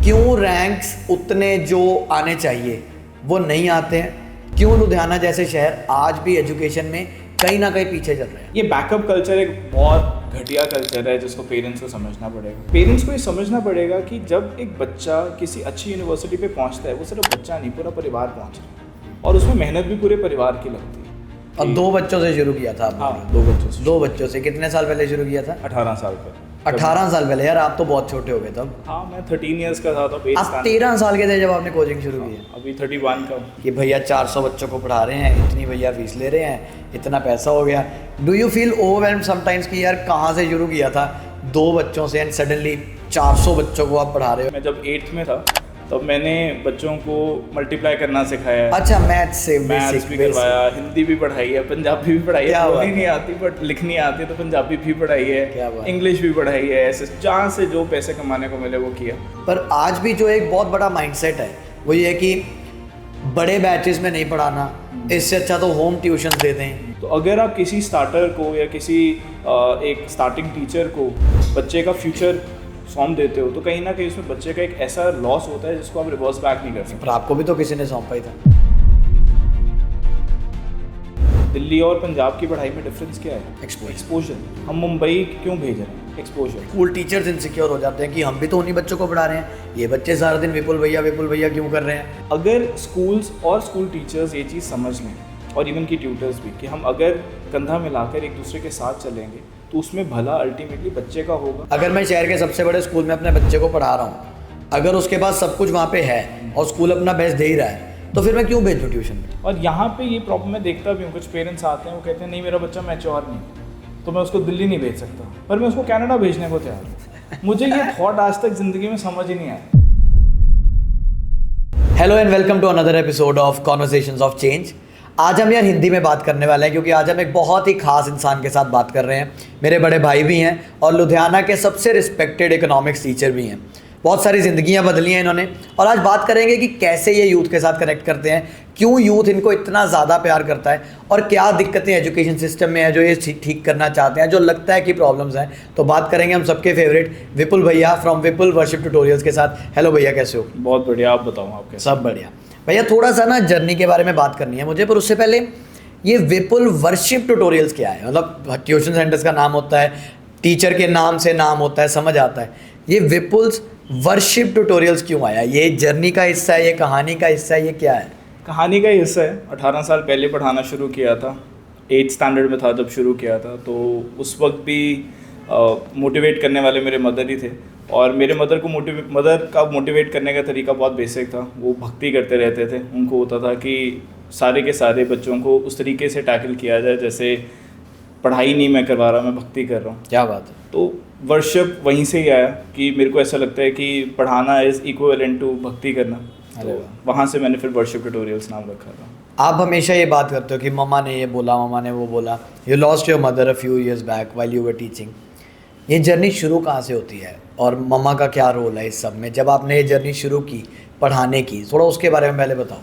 क्यों रैंक्स उतने जो आने चाहिए वो नहीं आते हैं? क्यों लुधियाना जैसे शहर आज भी एजुकेशन में कहीं ना कहीं पीछे चल रहे हैं? ये बैकअप कल्चर एक बहुत घटिया कल्चर है जिसको पेरेंट्स को समझना पड़ेगा। पेरेंट्स को ये समझना पड़ेगा कि जब एक बच्चा किसी अच्छी यूनिवर्सिटी पे पहुंचता है, वो सिर्फ बच्चा नहीं, पूरा परिवार पहुंच रहा है और उसमें मेहनत भी पूरे परिवार की लगती है। और 2 बच्चों से शुरू किया था आपने? हाँ, 2 बच्चों से। 2 बच्चों से कितने साल पहले शुरू किया था? 18 साल पहले। 18 साल पहले? यार आप तो बहुत छोटे हो गए तब। हाँ, मैं 13 ईयर्स का था तब। आप 13 साल के थे जब आपने कोचिंग शुरू की? अभी 31 का हूँ। कि भैया 400 बच्चों को पढ़ा रहे हैं, इतनी भैया फीस ले रहे हैं, इतना पैसा हो गया। Do you feel overwhelmed sometimes कि यार कहाँ से शुरू किया था 2 बच्चों से एंड सडनली 400 बच्चों को आप पढ़ा रहे हो? मैं जब 8th में था तब मैंने बच्चों को मल्टीप्लाई करना सिखाया है। अच्छा, मैथ्स से मैथ्स भी करवाया, हिंदी भी पढ़ाई है, पंजाबी भी पढ़ाई है। बोलनी नहीं आती बट लिखनी आती है, तो पंजाबी भी पढ़ाई है, इंग्लिश भी पढ़ाई है। ऐसे जहाँ से जो पैसे कमाने को मिले वो किया। पर आज भी जो एक बहुत बड़ा माइंडसेट है वो ये है कि बड़े बैचेस में नहीं पढ़ाना, इससे अच्छा तो होम ट्यूशन दे दें। तो अगर आप किसी स्टार्टर को या किसी एक स्टार्टिंग टीचर को बच्चे का फ्यूचर सौंप देते हो, तो कहीं ना कहीं उसमें बच्चे का एक ऐसा लॉस होता है जिसको आप रिवर्स बैक नहीं कर सकते। पर आपको भी तो किसी ने सौंपा ही था। दिल्ली और पंजाब की पढ़ाई में डिफरेंस क्या है? एक्सपोजर। हम मुंबई क्यों भेज रहे हैं? एक्सपोजर। स्कूल टीचर्स इनसिक्योर हो जाते हैं कि हम भी तो उन्हीं बच्चों को पढ़ा रहे हैं, ये बच्चे सारा दिन विपुल भैया क्यों कर रहे हैं? अगर स्कूल्स और स्कूल टीचर्स ये चीज़ समझ लें, और इवन की ट्यूटर्स भी, कि हम अगर कंधा मिलाकर एक दूसरे के साथ चलेंगे तो उसमें भला अल्टीमेटली बच्चे का होगा। अगर मैं शहर के सबसे बड़े स्कूल में अपने बच्चे को पढ़ा रहा हूँ, अगर उसके पास सब कुछ वहाँ पे है और स्कूल अपना बेस्ट दे ही रहा है, तो फिर मैं क्यों भेजूँ ट्यूशन में? और यहाँ पे ये प्रॉब्लम मैं देखता भी हूँ। कुछ पेरेंट्स आते हैं, वो कहते हैं नहीं मेरा बच्चा मैच्योर नहीं, तो मैं उसको दिल्ली नहीं भेज सकता, पर मैं उसको कनाडा भेजने को तैयार हूँ। मुझे ये थॉट आज तक ज़िंदगी में समझ ही नहीं आया। Hello and welcome to another episode of conversations of change. आज हम यार हिंदी में बात करने वाले हैं क्योंकि आज हम एक बहुत ही खास इंसान के साथ बात कर रहे हैं। मेरे बड़े भाई भी हैं और लुधियाना के सबसे रिस्पेक्टेड इकोनॉमिक्स टीचर भी हैं। बहुत सारी ज़िंदगियां बदली हैं इन्होंने, और आज बात करेंगे कि कैसे ये यूथ के साथ कनेक्ट करते हैं, क्यों यूथ इनको इतना ज़्यादा प्यार करता है, और क्या दिक्कतें एजुकेशन सिस्टम में है जो ये ठीक करना चाहते हैं, जो लगता है कि प्रॉब्लम्स हैं। तो बात करेंगे हम सबके फेवरेट विपुल भैया फ्रॉम विपुल वर्शिप ट्यूटोरियल्स के साथ। हेलो भैया, कैसे हो? बहुत बढ़िया, आप बताओ आप कैसे? सब बढ़िया भैया। थोड़ा सा ना जर्नी के बारे में बात करनी है मुझे, पर उससे पहले ये विपुल वर्शिप ट्यूटोरियल्स क्या है? मतलब ट्यूशन सेंटर्स का नाम होता है, टीचर के नाम से नाम होता है, समझ आता है। ये विपुल्स वर्शिप ट्यूटोरियल्स क्यों आया? ये जर्नी का हिस्सा है, ये कहानी का हिस्सा है, ये क्या है? कहानी का हिस्सा है। 18 साल पहले पढ़ाना शुरू किया था, 8th स्टैंडर्ड में था जब शुरू किया था। तो उस वक्त भी मोटिवेट करने वाले मेरे मदर ही थे, और मेरे मदर का मोटिवेट करने का तरीका बहुत बेसिक था। वो भक्ति करते रहते थे। उनको होता था कि सारे के सारे बच्चों को उस तरीके से टैकल किया जाए जैसे पढ़ाई नहीं मैं करवा रहा, मैं भक्ति कर रहा हूँ। क्या बात है। तो वर्शिप वहीं से ही आया कि मेरे को ऐसा लगता है कि पढ़ाना इज़ इक्विवेलेंट टू भक्ति करना। तो वहाँ से मैंने फिर वर्शिप ट्यूटोरियल्स नाम रखा था। आप हमेशा ये बात करते हो कि मम्मा ने ये बोला, मम्मा ने वो बोला। You lost your mother a few years back while you were teaching. ये जर्नी शुरू कहाँ से होती है और मम्मा का क्या रोल है इस सब में? जब आपने ये जर्नी शुरू की पढ़ाने की, थोड़ा उसके बारे में पहले बताओ।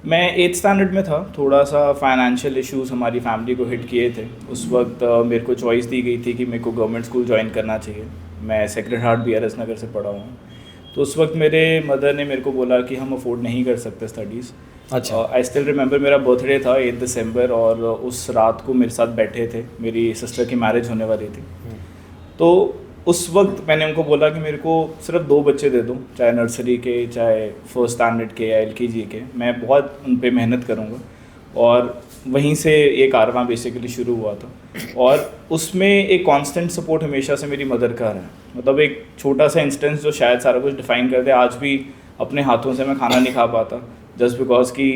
मैं 8th स्टैंडर्ड में था। थोड़ा सा फाइनेंशियल इश्यूज हमारी फैमिली को हिट किए थे। उस वक्त मेरे को चॉइस दी गई थी कि मेरे को गवर्नमेंट स्कूल ज्वाइन करना चाहिए। मैं सेक्रेड हार्ट BRS नगर से पढ़ा हूँ। तो उस वक्त मेरे मदर ने मेरे को बोला कि हम अफोर्ड नहीं कर सकते स्टडीज़। अच्छा। आई स्टिल रिमेंबर, मेरा बर्थडे था 8 दिसंबर, और उस रात को मेरे साथ बैठे थे, मेरी सिस्टर की मैरिज होने वाली थी। तो उस वक्त मैंने उनको बोला कि मेरे को सिर्फ 2 बच्चे दे दो, चाहे नर्सरी के, चाहे 1st स्टैंडर्ड के या LKG के। मैं बहुत उन पे मेहनत करूँगा। और वहीं से ये कारवां बेसिकली शुरू हुआ था, और उसमें एक कांस्टेंट सपोर्ट हमेशा से मेरी मदर का रहा है। मतलब एक छोटा सा इंस्टेंस जो शायद सारा कुछ डिफाइन कर दे। आज भी अपने हाथों से मैं खाना नहीं खा पाता, जस्ट बिकॉज कि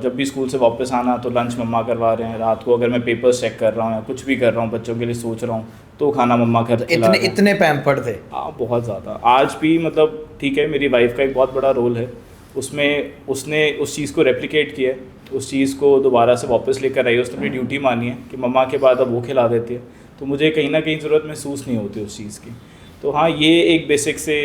जब भी स्कूल से वापस आना तो लंच मम्मा करवा रहे हैं। रात को अगर मैं पेपर्स चेक कर रहा हूँ या कुछ भी कर रहा हूँ, बच्चों के लिए सोच रहा हूँ, तो खाना मम्मा कर इतने पैम्पर्ड थे? हाँ, बहुत ज़्यादा। आज भी मतलब ठीक है, मेरी वाइफ का एक बहुत बड़ा रोल है उसमें। उसने उस चीज़ को रेप्लिकेट किया है, उस चीज़ को दोबारा से वापस लेकर आई है। उसने अपनी ड्यूटी मानी है कि मम्मा के बाद अब वो खिला देती है, तो मुझे कहीं ना कहीं ज़रूरत महसूस नहीं होती उस चीज़ की। तो हाँ, ये एक बेसिक से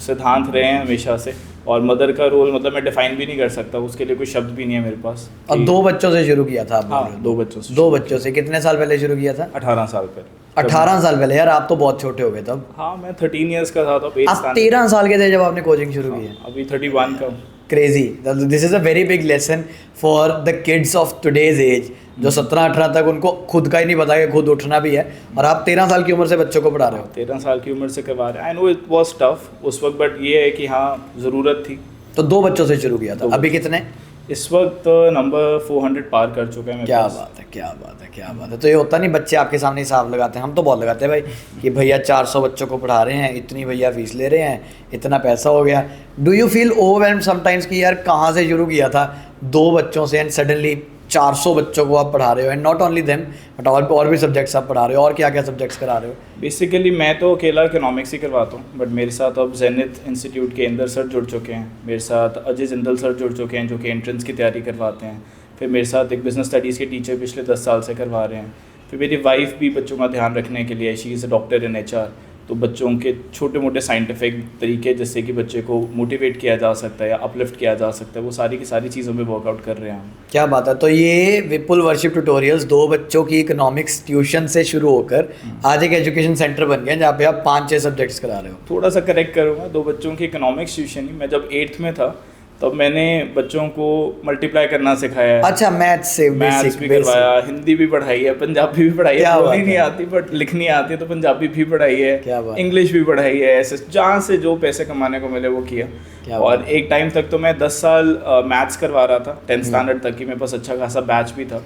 सिद्धांत रहे हैं हमेशा से। और मदर का रोल मतलब मैं डिफाइन भी नहीं कर सकता, उसके लिए कोई शब्द भी नहीं है मेरे पास। और 2 बच्चों से शुरू किया था आप? हाँ, 2 बच्चों से। 2 बच्चों से कितने साल पहले शुरू किया था? 18 साल पहले। 18 साल पहले? यार आप तो बहुत छोटे हो गए तब। हाँ, मैं 13 ईयर्स का था तब। आप 13 साल के थे जब आपने कोचिंग शुरू की है? अभी 31 का हूँ। Crazy. This is a very big lesson for the kids of today's age, जो 17-18 तक उनको खुद का ही नहीं पता कि खुद उठना भी है, और आप 13 साल की उम्र से बच्चों को पढ़ा रहे हो। 13 साल की उम्र से करवा रहे हैं। I know it was tough उस वक्त, बट ये है कि हाँ ज़रूरत थी। तो 2 बच्चों से शुरू किया था। अभी कितने? इस वक्त नंबर 400 पार कर चुका है मेरे क्या पास। बात है, क्या बात है, क्या बात है। तो ये होता नहीं, बच्चे आपके सामने हिसाब लगाते हैं, हम तो बहुत लगाते हैं भाई कि भैया 400 बच्चों को पढ़ा रहे हैं, इतनी भैया फीस ले रहे हैं, इतना पैसा हो गया। Do you feel overwhelmed sometimes कि यार कहाँ से शुरू किया था 2 बच्चों से एंड सडनली 400 बच्चों को आप पढ़ा रहे हो, and not only them but और भी सब्जेक्ट्स आप पढ़ा रहे हो? और क्या क्या सब्जेक्ट्स करा रहे हो? बेसिकली मैं तो अकेला इकोनॉमिक्स ही करवाता हूँ, बट मेरे साथ अब जेनिथ इंस्टीट्यूट के अंदर सर जुड़ चुके हैं, मेरे साथ अजय जिंदल सर जुड़ चुके हैं जो कि एंट्रेंस की तैयारी करवाते हैं। फिर मेरे साथ एक बिजनेस स्टडीज़ के टीचर पिछले 10 साल से करवा रहे हैं। फिर मेरी वाइफ भी बच्चों का ध्यान रखने के लिए, she is a doctor in HR, तो बच्चों के छोटे मोटे साइंटिफिक तरीके जिससे कि बच्चे को मोटिवेट किया जा सकता है या अपलिफ्ट किया जा सकता है, वो सारी की सारी चीज़ों में वर्कआउट कर रहे हैं हम। क्या बात है। तो ये विपुल वर्शिप ट्यूटोरियल्स 2 बच्चों की इकोनॉमिक्स ट्यूशन से शुरू होकर आज एक एजुकेशन सेंटर बन गया जहाँ पे आप 5-6 सब्जेक्ट्स करा रहे हो। थोड़ा सा करेक्ट करूँगा, 2 बच्चों की इकोनॉमिक्स ट्यूशन ही। मैं जब 8th में था तब मैंने बच्चों को मल्टीप्लाई करना सिखाया है। अच्छा, मैथ्स से मैथ्स भी करवाया, हिंदी भी पढ़ाई है, पंजाबी भी पढ़ाई है, बोलनी नहीं आती बट लिखनी आती है तो पंजाबी भी पढ़ाई है, इंग्लिश भी पढ़ाई है, ऐसे जहाँ से जो पैसे कमाने को मिले वो किया। और एक टाइम तक तो मैं 10 साल मैथ्स करवा रहा था, 10th स्टैंडर्ड तक की मेरे पास अच्छा खासा बैच भी था।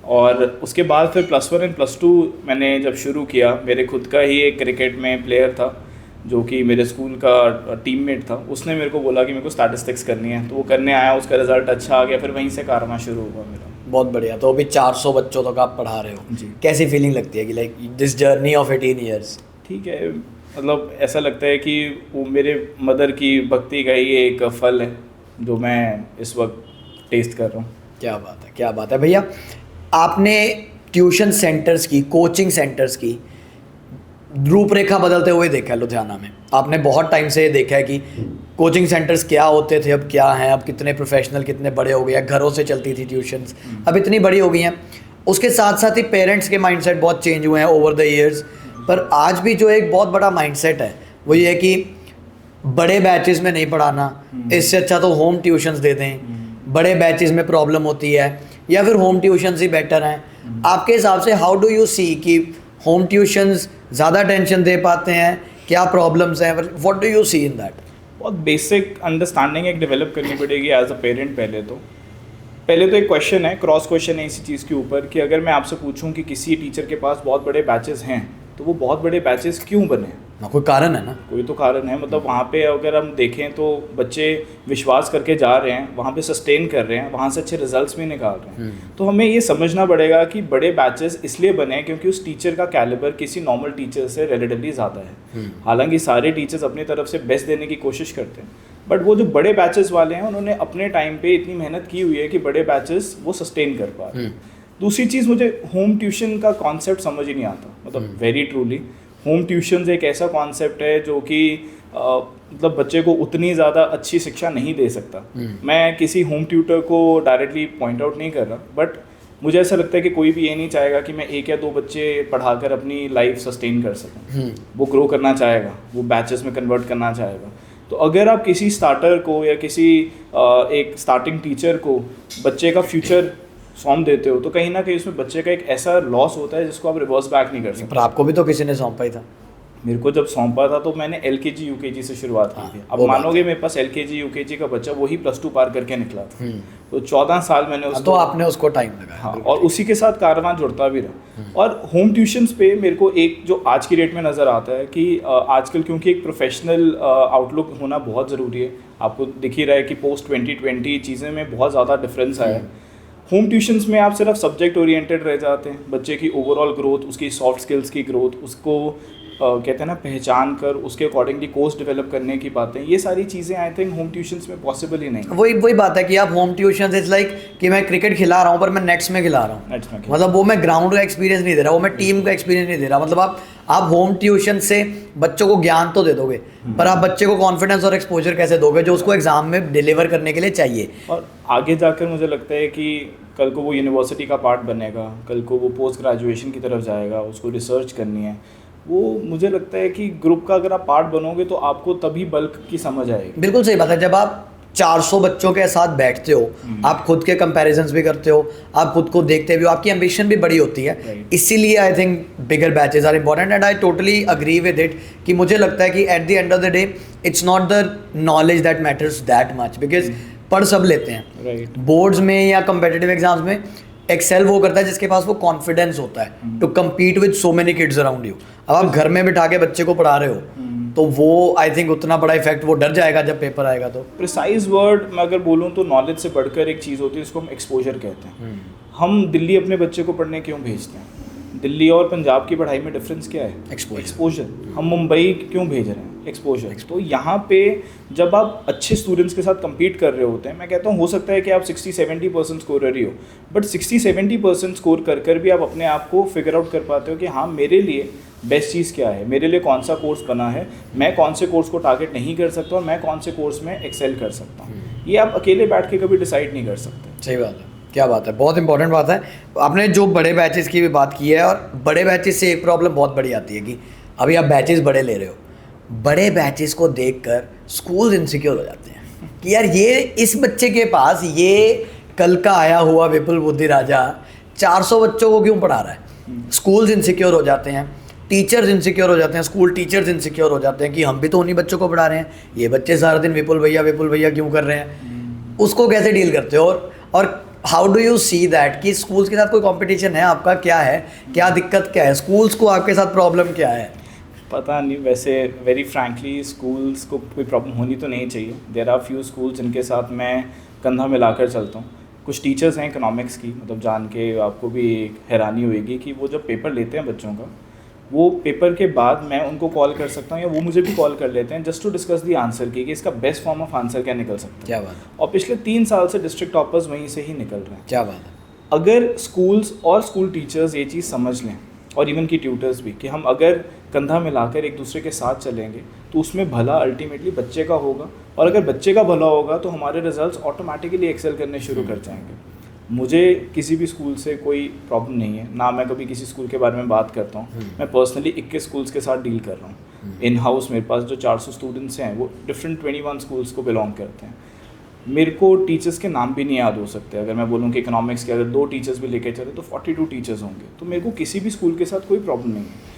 और उसके बाद फिर +1 एंड +2 मैंने जब शुरू किया, मेरे खुद का ही एक क्रिकेट में प्लेयर था जो कि मेरे स्कूल का टीममेट था, उसने मेरे को बोला कि मेरे को स्टैटिस्टिक्स करनी है, तो वो करने आया, उसका रिजल्ट अच्छा आ गया, फिर वहीं से कारवां शुरू हुआ मेरा। बहुत बढ़िया। तो अभी 400 बच्चों तक आप पढ़ा रहे हो जी। कैसी फीलिंग लगती है कि like this journey of 18 years? ठीक है, मतलब ऐसा लगता है कि वो मेरे मदर की भक्ति का ही एक फल है जो मैं इस वक्त टेस्ट कर रहा हूँ। क्या बात है, क्या बात है। भैया आपने ट्यूशन सेंटर्स की, कोचिंग सेंटर्स की रूपरेखा बदलते हुए देखा है लुधियाना में। आपने बहुत टाइम से देखा है कि कोचिंग सेंटर्स क्या होते थे, अब क्या हैं, अब कितने प्रोफेशनल, कितने बड़े हो गए हैं, घरों से चलती थी ट्यूशन्स, अब इतनी बड़ी हो गई हैं। उसके साथ साथ ही पेरेंट्स के माइंडसेट बहुत चेंज हुए हैं ओवर द ईयर्स। पर आज भी जो एक बहुत बड़ा माइंडसेट है वो ये है कि बड़े बैचेस में नहीं पढ़ाना, इससे अच्छा तो होम ट्यूशन्स दे दें, बड़े बैचेस में प्रॉब्लम होती है, या फिर होम ट्यूशन्स ही बेटर हैं। आपके हिसाब से हाउ डू यू सी कि होम ट्यूशन्स ज़्यादा टेंशन दे पाते हैं, क्या प्रॉब्लम्स हैं, what do you see in that? बहुत बेसिक अंडरस्टैंडिंग एक डेवलप करनी पड़ेगी एज अ पेरेंट। पहले तो एक क्वेश्चन है, क्रॉस क्वेश्चन है इसी चीज़ के ऊपर कि अगर मैं आपसे पूछूं कि किसी टीचर के पास बहुत बड़े बैचेस हैं तो वो बहुत बड़े बैचेस क्यों बने? कोई कारण है ना, कोई तो कारण है। मतलब वहाँ पे अगर हम देखें तो बच्चे विश्वास करके जा रहे हैं, वहाँ पे सस्टेन कर रहे हैं, वहाँ से अच्छे रिजल्ट्स भी निकाल रहे हैं। तो हमें ये समझना पड़ेगा कि बड़े बैचेस इसलिए बने हैं क्योंकि उस टीचर का कैलिबर किसी नॉर्मल टीचर से रिलेटिवली ज़्यादा है। हालांकि सारे टीचर्स अपनी तरफ से बेस्ट देने की कोशिश करते हैं, बट वो जो बड़े बैचेस वाले हैं उन्होंने अपने टाइम पे इतनी मेहनत की हुई है कि बड़े बैचेस वो सस्टेन कर पा रहे हैं। दूसरी चीज़, मुझे होम ट्यूशन का कॉन्सेप्ट समझ ही नहीं आता। मतलब वेरी ट्रूली होम ट्यूशन एक ऐसा कॉन्सेप्ट है जो कि मतलब बच्चे को उतनी ज़्यादा अच्छी शिक्षा नहीं दे सकता। मैं किसी होम ट्यूटर को डायरेक्टली पॉइंट आउट नहीं कर रहा, बट मुझे ऐसा लगता है कि कोई भी ये नहीं चाहेगा कि मैं 1 या 2 बच्चे पढ़ाकर अपनी लाइफ सस्टेन कर सकूं। वो ग्रो करना चाहेगा, वो बैचेस में कन्वर्ट करना चाहेगा। तो अगर आप किसी स्टार्टर को या किसी एक स्टार्टिंग टीचर को बच्चे का फ्यूचर सौंप देते हो तो कहीं ना कहीं उसमें बच्चे का एक ऐसा लॉस होता है जिसको आप रिवर्स बैक नहीं कर सकते। पर आपको भी तो किसी ने सौंपा ही था। मेरे को जब सौंपा था तो मैंने LKG UKG से शुरुआत की थी। अब मानोगे मेरे पास LKG UKG का बच्चा वही +2 पार करके निकला था। तो 14 साल मैंने उसको, तो आपने उसको टाइम लगाया। हाँ, और उसी के साथ कारवां जुड़ता भी रहा। और होम ट्यूशन्स पे मेरे को एक जो आज की डेट में नज़र आता है कि आजकल क्योंकि एक प्रोफेशनल आउटलुक होना बहुत ज़रूरी है। आपको दिख ही रहा है कि पोस्ट 2020 चीज़ें में बहुत ज़्यादा डिफरेंस आया है। होम ट्यूशन्स में आप सिर्फ सब्जेक्ट ओरिएंटेड रह जाते हैं, बच्चे की ओवरऑल ग्रोथ, उसकी सॉफ्ट स्किल्स की ग्रोथ, उसको कहते हैं ना पहचान कर उसके अकॉर्डिंगली कोर्स डेवलप करने की बातें, ये सारी चीज़ें आई थिंक होम ट्यूशंस में पॉसिबल ही नहीं। वही बात है कि आप होम ट्यूशन इज लाइक कि मैं क्रिकेट खिला रहा हूँ पर मैं नेट्स में खिला रहा हूँ, नेट्स में मतलब वो मैं ग्राउंड का एक्सपीरियंस नहीं दे रहा, वो मैं टीम का एक्सपीरियंस नहीं दे रहा। मतलब आप होम ट्यूशन से बच्चों को ज्ञान तो दे दोगे पर आप बच्चे को कॉन्फिडेंस और एक्सपोजर कैसे दोगे जो उसको एग्जाम में डिलीवर करने के लिए चाहिए। और आगे जाकर मुझे लगता है कि कल को वो यूनिवर्सिटी का पार्ट बनेगा, कल को वो पोस्ट ग्रेजुएशन की तरफ जाएगा, उसको रिसर्च करनी है, वो मुझे लगता है कि ग्रुप का अगर आप पार्ट बनोगे तो आपको तभी बल्क की समझ आएगी। बिल्कुल सही बात है। जब आप 400 बच्चों के साथ बैठते हो, आप खुद के कंपैरिजन्स भी करते हो, आप खुद को देखते भी हो, आपकी एम्बिशन भी बड़ी होती है। इसीलिए I think bigger batches are important and I totally agree with it कि मुझे लगता है कि at the end of the day it's not the knowledge that matters that much, because पढ़ सब लेते हैं बोर्ड्स में या कम्पिटिटिव एग्जाम्स में। एक्सेल वो करता है जिसके पास वो कॉन्फिडेंस होता है to compete with so many kids around you. अब आप घर में बिठा के बच्चे को पढ़ा रहे हो तो वो आई थिंक उतना बड़ा इफेक्ट वो डर जाएगा जब पेपर आएगा। तो प्रिसाइज वर्ड मैं अगर बोलूँ तो नॉलेज से बढ़कर एक चीज़ होती है जिसको हम एक्सपोजर कहते हैं। हम दिल्ली अपने बच्चे को पढ़ने क्यों भेजते हैं? दिल्ली और पंजाब की पढ़ाई में डिफरेंस क्या है? एक्सपोजर। हम मुंबई क्यों भेज रहे हैं? एक्सपोजर। तो यहाँ पे जब आप अच्छे स्टूडेंट्स के साथ compete कर रहे होते हैं, मैं कहता हूँ हो सकता है कि आप 60-70% स्कोरर ही हो, बट 60-70% स्कोर कर भी आप अपने आप को फिगर आउट कर पाते हो कि हाँ मेरे लिए बेस्ट चीज़ क्या है, मेरे लिए कौन सा कोर्स बना है, मैं कौन से कोर्स को टारगेट नहीं कर सकता और मैं कौन से कोर्स में एक्सेल कर सकता हूँ। ये आप अकेले बैठ के कभी डिसाइड नहीं कर सकते। सही बात है, क्या बात है, बहुत इंपॉर्टेंट बात है। आपने जो बड़े बैचेस की भी बात की है, और बड़े बैचेस से एक प्रॉब्लम बहुत बड़ी आती है कि अभी आप बैचेस बड़े ले रहे हो, बड़े बैचेस को देखकर स्कूल इनसिक्योर हो जाते हैं कि यार ये इस बच्चे के पास ये कल का आया हुआ विपुल बुद्धि राजा 400 बच्चों को क्यों पढ़ा रहा है। स्कूल्स इनसिक्योर हो जाते हैं, टीचर्स इनसिक्योर हो जाते हैं, स्कूल टीचर्स इनसिक्योर हो जाते हैं कि हम भी तो उन्हीं बच्चों को पढ़ा रहे हैं, ये बच्चे सारा दिन विपुल भैया क्यों कर रहे हैं। उसको कैसे डील करते हो और how do you see that कि स्कूल्स के साथ कोई कंपटीशन है आपका, क्या है, क्या दिक्कत क्या है, स्कूल्स को आपके साथ प्रॉब्लम क्या है? पता नहीं, वैसे वेरी फ्रैंकली स्कूल्स को कोई प्रॉब्लम होनी तो नहीं चाहिए। देयर आर फ्यू स्कूल्स जिनके साथ मैं कंधा मिलाकर चलता हूँ। कुछ टीचर्स हैं इकोनॉमिक्स की, मतलब जान के आपको भी हैरानी होएगी कि वो जब पेपर लेते हैं बच्चों का, वो पेपर के बाद मैं उनको कॉल कर सकता हूँ या वो मुझे भी कॉल कर लेते हैं just to discuss the answer की कि इसका बेस्ट फॉर्म ऑफ आंसर क्या निकल सकता है। क्या बात है। और पिछले 3 साल से डिस्ट्रिक्ट टॉपर्स वहीं से ही निकल रहे हैं। क्या बात है। अगर स्कूल्स और स्कूल टीचर्स ये चीज़ समझ लें, और इवन की ट्यूटर्स भी, कि हम अगर कंधा मिलाकर एक दूसरे के साथ चलेंगे तो उसमें भला अल्टीमेटली बच्चे का होगा, और अगर बच्चे का भला होगा तो हमारे रिजल्ट्स ऑटोमेटिकली एक्सेल करने शुरू कर जाएंगे। मुझे किसी भी स्कूल से कोई प्रॉब्लम नहीं है, ना मैं कभी किसी स्कूल के बारे में बात करता हूँ। मैं पर्सनली 21 स्कूल्स के साथ डील कर रहा हूँ। इन हाउस मेरे पास जो 400 स्टूडेंट्स हैं वो डिफरेंट 21 स्कूल्स को बिलोंग करते हैं। मेरे को टीचर्स के नाम भी नहीं याद हो सकते। अगर मैं बोलूँ कि इकोनॉमिक्स के अगर 2 टीचर्स भी लेके चले तो 42 टीचर्स होंगे। तो मेरे को किसी भी स्कूल के साथ कोई प्रॉब्लम नहीं है।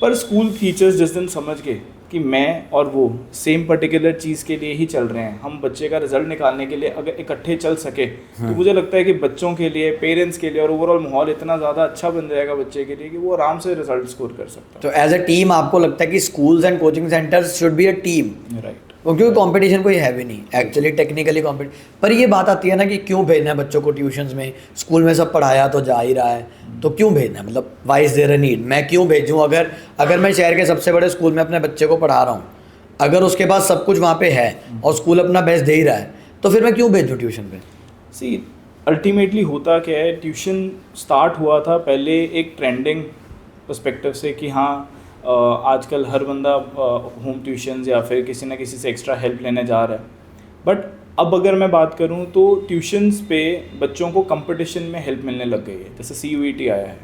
पर स्कूल टीचर्स जिस दिन समझ गए कि मैं और वो सेम पर्टिकुलर चीज़ के लिए ही चल रहे हैं, हम बच्चे का रिजल्ट निकालने के लिए अगर इकट्ठे चल सके, तो मुझे लगता है कि बच्चों के लिए, पेरेंट्स के लिए और ओवरऑल माहौल इतना ज़्यादा अच्छा बन जाएगा बच्चे के लिए कि वो आराम से रिजल्ट स्कोर कर सकता है। तो एज अ टीम आपको लगता है कि schools and coaching centres should be a team, right? क्योंकि कंपटीशन कोई है भी नहीं एक्चुअली, टेक्निकली पर ये बात आती है ना कि क्यों भेजना है बच्चों को ट्यूशंस में, स्कूल में सब पढ़ाया तो जा ही रहा है, तो क्यों भेजना है, मतलब why is there a need, मैं क्यों भेजूँ? अगर मैं शहर के सबसे बड़े स्कूल में अपने बच्चे को पढ़ा रहा हूँ, अगर उसके पास सब कुछ वहाँ पे है और स्कूल अपना बेस्ट दे ही रहा है, तो फिर मैं क्यों भेजूँ ट्यूशन पे? सी अल्टीमेटली होता क्या है, ट्यूशन स्टार्ट हुआ था पहले एक ट्रेंडिंग पर्सपेक्टिव से कि हाँ आजकल हर बंदा होम ट्यूशन्स या फिर किसी ना किसी से एक्स्ट्रा हेल्प लेने जा रहा है। बट अब अगर मैं बात करूं तो ट्यूशन्स पे बच्चों को कंपटीशन में हेल्प मिलने लग गई है। जैसे CUET आया है,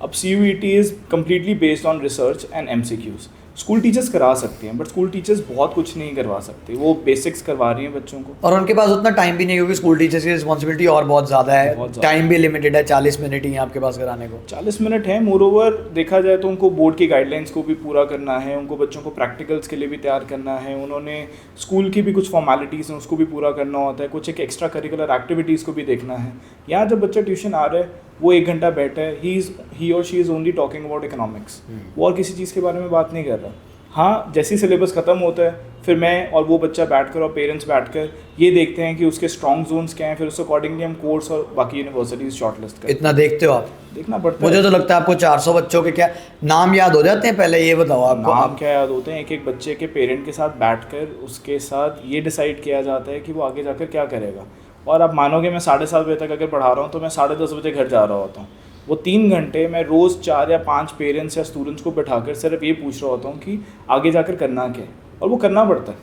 अब CUET is completely based on research and MCQs। School teachers करा सकते हैं बट स्कूल टीचर्स बहुत कुछ नहीं करवा सकते, वो बेसिक्स करवा रही हैं बच्चों को, और उनके पास उतना टाइम भी नहीं, क्योंकि स्कूल टीचर्स की रिस्पॉन्सिबिलिटी और बहुत ज़्यादा है, टाइम भी लिमिटेड है, 40 मिनट ही है आपके पास कराने को। 40 मिनट है। मोरओवर देखा जाए तो उनको बोर्ड की गाइडलाइंस को भी पूरा करना है, उनको बच्चों को प्रैक्टिकल्स के लिए भी तैयार करना है, उन्होंने स्कूल की भी कुछ फॉर्मेलिटीज़ हैं उसको भी पूरा करना होता है, कुछ एक एक्स्ट्रा करिकुलर एक्टिविटीज़ को भी देखना है। यहाँ जब बच्चा ट्यूशन आ रहा है, वो 1 घंटा बैठा है, ही और she is only talking about economics, वो और किसी चीज़ के बारे में बात नहीं कर रहा। हाँ, जैसे ही सिलेबस ख़त्म होता है फिर मैं और वो बच्चा बैठकर और पेरेंट्स बैठकर ये देखते हैं कि उसके स्ट्रॉन्ग जोन्स क्या हैं, फिर उस अकॉर्डिंगली हम कोर्स और बाकी यूनिवर्सिटीज़ शॉर्टलिस्ट करते इतना देखते हो आप? हैं। देखना पड़ता मुझे है। तो लगता है आपको 400 बच्चों के क्या नाम याद हो जाते हैं? पहले ये बताओ आपको। नाम क्या याद होते हैं, एक एक बच्चे के पेरेंट के साथ बैठकर उसके साथ ये डिसाइड किया जाता है कि वो आगे जाकर क्या करेगा। और आप मानोगे मैं 7:30 बजे तक अगर पढ़ा रहा हूँ तो मैं 10:30 बजे घर जा रहा होता हूँ। वो 3 घंटे मैं रोज़ 4 या 5 पेरेंट्स या स्टूडेंट्स को बैठाकर सिर्फ ये पूछ रहा होता हूँ कि आगे जाकर करना क्या है, और वो करना पड़ता है।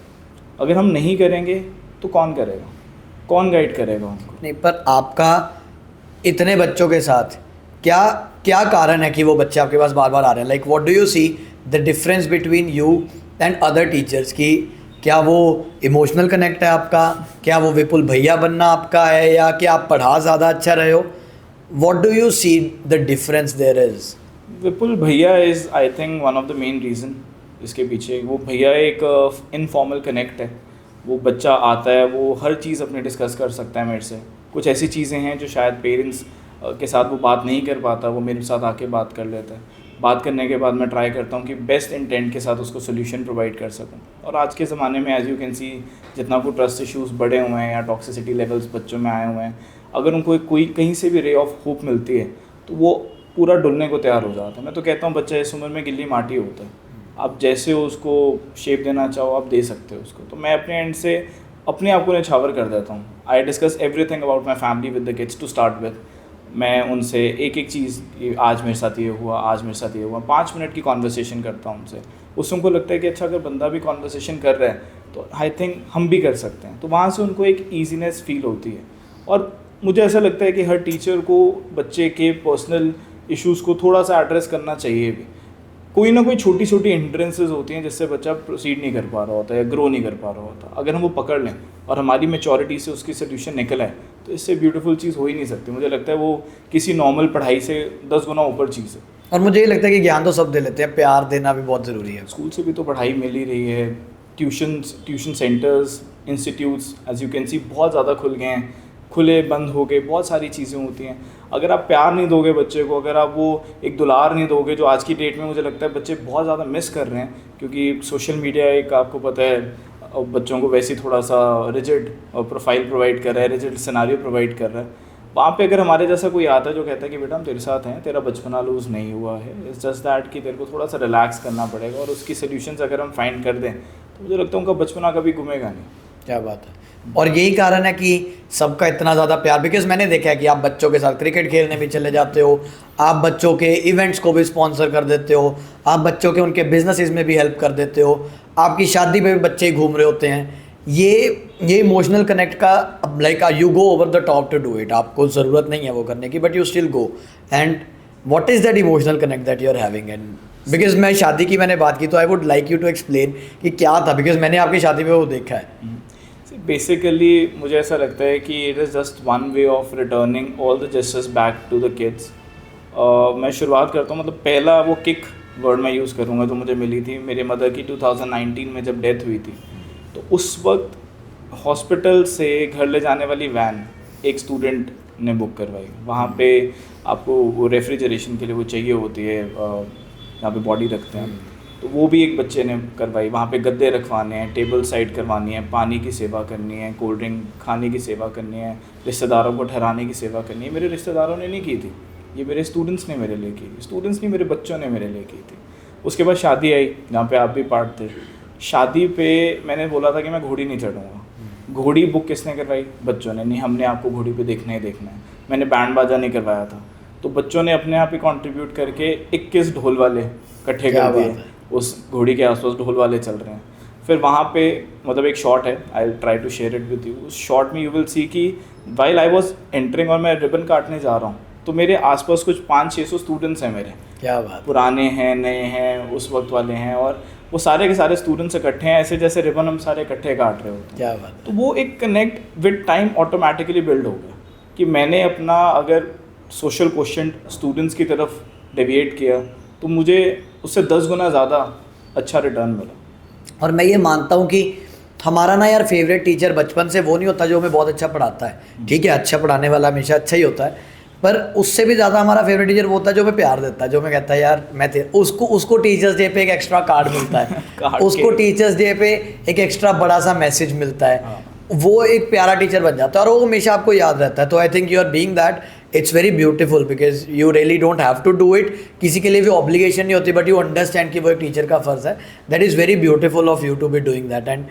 अगर हम नहीं करेंगे तो कौन करेगा, कौन गाइड करेगा उनको? नहीं, पर आपका इतने बच्चों के साथ क्या क्या कारण है कि वो बच्चे आपके पास बार बार आ रहे हैं? Like what do you see the difference between you and other teachers? की क्या वो इमोशनल कनेक्ट है आपका? क्या वो विपुल भैया बनना आपका है, या कि आप पढ़ा ज़्यादा अच्छा रहे हो? What do you see the difference there is? Vipul भैया is I think one of the main reason इसके पीछे। वो भैया एक इनफॉर्मल कनेक्ट है। वो बच्चा आता है, वो हर चीज़ अपने डिस्कस कर सकता है मेरे से। कुछ ऐसी चीज़ें हैं जो शायद पेरेंट्स के साथ वो बात नहीं कर पाता, वो मेरे साथ आके बात कर लेता है। बात करने के बाद मैं ट्राई करता हूँ कि बेस्ट इंटेंट के साथ उसको सोल्यूशन प्रोवाइड कर सकूँ। और आज के ज़माने में एज यू कैन सी जितना को ट्रस्ट इश्यूज़ बढ़े हुए हैं या टॉक्सिसिटी लेवल्स बच्चों में आए हुए हैं, अगर उनको कोई कहीं से भी रे ऑफ होप मिलती है तो वो पूरा डुलने को तैयार हो जाता है। मैं तो कहता हूँ बच्चा इस उम्र में गिल्ली माटी होता है, आप जैसे उसको शेप देना चाहो आप दे सकते हो उसको। तो मैं अपने एंड से अपने आप को निछावर कर देता हूँ। I discuss everything about my family with the kids to start with. मैं उनसे एक एक चीज़, आज मेरे साथ ये हुआ, आज मेरे साथ ये हुआ, 5 मिनट की कॉन्वर्सेशन करता हूँ उनसे। उससे उनको लगता है कि अच्छा अगर बंदा भी कॉन्वर्सेशन कर रहा है तो आई थिंक हम भी कर सकते हैं। तो वहाँ से उनको एक ईजीनेस फील होती है। और मुझे ऐसा लगता है कि हर टीचर को बच्चे के पर्सनल इश्यूज़ को थोड़ा सा एड्रेस करना चाहिए भी। कोई ना कोई छोटी छोटी हिंड्रेंसेस होती हैं जिससे बच्चा प्रोसीड नहीं कर पा रहा होता या ग्रो नहीं कर पा रहा होता। अगर हम वो पकड़ लें और हमारी मैच्योरिटी से उसकी सोल्यूशन निकल आए तो इससे ब्यूटीफुल चीज़ हो ही नहीं सकती। मुझे लगता है वो किसी नॉर्मल पढ़ाई से 10 गुना ऊपर चीज़ है। और मुझे ये लगता है कि ज्ञान तो सब दे लेते हैं, प्यार देना भी बहुत ज़रूरी है। स्कूल से भी तो पढ़ाई मिल ही रही है। Tuition centres, institutes as you can see बहुत ज़्यादा खुल गए हैं, खुले बंद हो गए, बहुत सारी चीज़ें होती हैं। अगर आप प्यार नहीं दोगे बच्चे को, अगर आप वो एक दुलार नहीं दोगे, जो आज की डेट में मुझे लगता है बच्चे बहुत ज़्यादा मिस कर रहे हैं, क्योंकि सोशल मीडिया एक आपको पता है बच्चों को वैसे ही थोड़ा सा रिजिड प्रोफाइल प्रोवाइड कर रहा है, रिजिड सिनारियो प्रोवाइड कर रहा है। वहाँ पे अगर हमारे जैसा कोई आता है जो कहता है कि बेटा हम तेरे साथ हैं, तेरा बचपना लूज़ नहीं हुआ है, इट्स जस्ट दैट कि तेरे को थोड़ा सा रिलैक्स करना पड़ेगा, और उसकी सोल्यूशंस अगर हम फाइंड कर दें तो मुझे लगता है उनका बचपना कभी घूमेगा नहीं। क्या बात है। और यही कारण है कि सबका इतना ज़्यादा प्यार, बिकॉज मैंने देखा है कि आप बच्चों के साथ क्रिकेट खेलने भी चले जाते हो, आप बच्चों के इवेंट्स को भी स्पॉन्सर कर देते हो, आप बच्चों के उनके बिजनेसेस में भी हेल्प कर देते हो, आपकी शादी में भी बच्चे घूम रहे होते हैं। ये इमोशनल कनेक्ट का like you go over the top to do it. आपको ज़रूरत नहीं है वो करने की, but you still go. And what is that emotional connect that you are having? And because मैं शादी की मैंने बात की तो I would like you to explain कि क्या था, बिकॉज मैंने आपकी शादी में वो देखा है। बेसिकली मुझे ऐसा लगता है कि it is just one way of returning all the justice back to the kids. मैं शुरुआत करता हूँ, मतलब पहला वो किक वर्ड मैं यूज़ करूँगा जो मुझे मिली थी मेरे मदर की 2019 में जब डेथ हुई थी। तो उस वक्त हॉस्पिटल से घर ले जाने वाली वैन एक स्टूडेंट ने बुक करवाई। वहाँ पे आपको वो रेफ्रिजरेशन के लिए वो चाहिए होती है, यहाँ पे बॉडी रखते हैं, तो वो भी एक बच्चे ने करवाई। वहाँ पे गद्दे रखवाने हैं, टेबल साइड करवानी है, पानी की सेवा करनी है, कोल्ड ड्रिंक खाने की सेवा करनी है, रिश्तेदारों को ठहराने की सेवा करनी है। मेरे रिश्तेदारों ने नहीं की थी, ये मेरे स्टूडेंट्स ने मेरे लिए की थी। स्टूडेंट्स नहीं, मेरे बच्चों ने मेरे लिए की थी। उसके बाद शादी आई जहाँ पे आप भी पार्ट थे। शादी पे मैंने बोला था कि मैं घोड़ी नहीं चढ़ूँगा। घोड़ी बुक किसने करवाई? बच्चों ने। नहीं, हमने आपको घोड़ी पे देखना ही देखना है। मैंने बैंड बाजा नहीं करवाया था, तो बच्चों ने अपने आप ही कंट्रीब्यूट करके 21 ढोल वाले इकट्ठे कर दिए। उस घोड़ी के आसपास ढोल वाले चल रहे हैं। फिर वहाँ पे मतलब एक शॉट है, I try to share it with you. उस शॉट में यू विल सी कि वाइल आई वाज एंटरिंग और मैं रिबन काटने जा रहा हूँ, तो मेरे आसपास कुछ 500-600 स्टूडेंट्स हैं मेरे। क्या बात। पुराने हैं, नए हैं, उस वक्त वाले हैं, और वो सारे के सारे स्टूडेंट्स इकट्ठे हैं, ऐसे जैसे रिबन हम सारे इकट्ठे काट रहे होते हैं। क्या बात। तो वो एक connect with time automatically build हो गया कि मैंने अपना अगर सोशल क्वेश्चन स्टूडेंट्स की तरफ डेविएट किया तो मुझे उससे 10 गुना ज़्यादा अच्छा रिटर्न मिला। और मैं ये मानता हूँ कि हमारा ना यार फेवरेट टीचर बचपन से वो नहीं होता जो हमें बहुत अच्छा पढ़ाता है। ठीक है, अच्छा पढ़ाने वाला हमेशा अच्छा ही होता है, पर उससे भी ज़्यादा हमारा फेवरेट टीचर वो होता है जो हमें प्यार देता है, जो हमें कहता है यार मैं तेरे, उसको टीचर्स डे पे एक एक्स्ट्रा कार्ड मिलता है कार्ड उसको के। टीचर्स डे पे एक एक्स्ट्रा बड़ा सा मैसेज मिलता है, हाँ। वो एक प्यारा टीचर बन जाता है और वो हमेशा आपको याद रहता है। तो I think you are being that, it's very beautiful because you really don't have to do it, किसी के लिए भी ऑब्लिगेशन नहीं होती, बट यू अंडरस्टैंड कि वो एक टीचर का फ़र्ज़ है। That is very beautiful of you to be doing that. And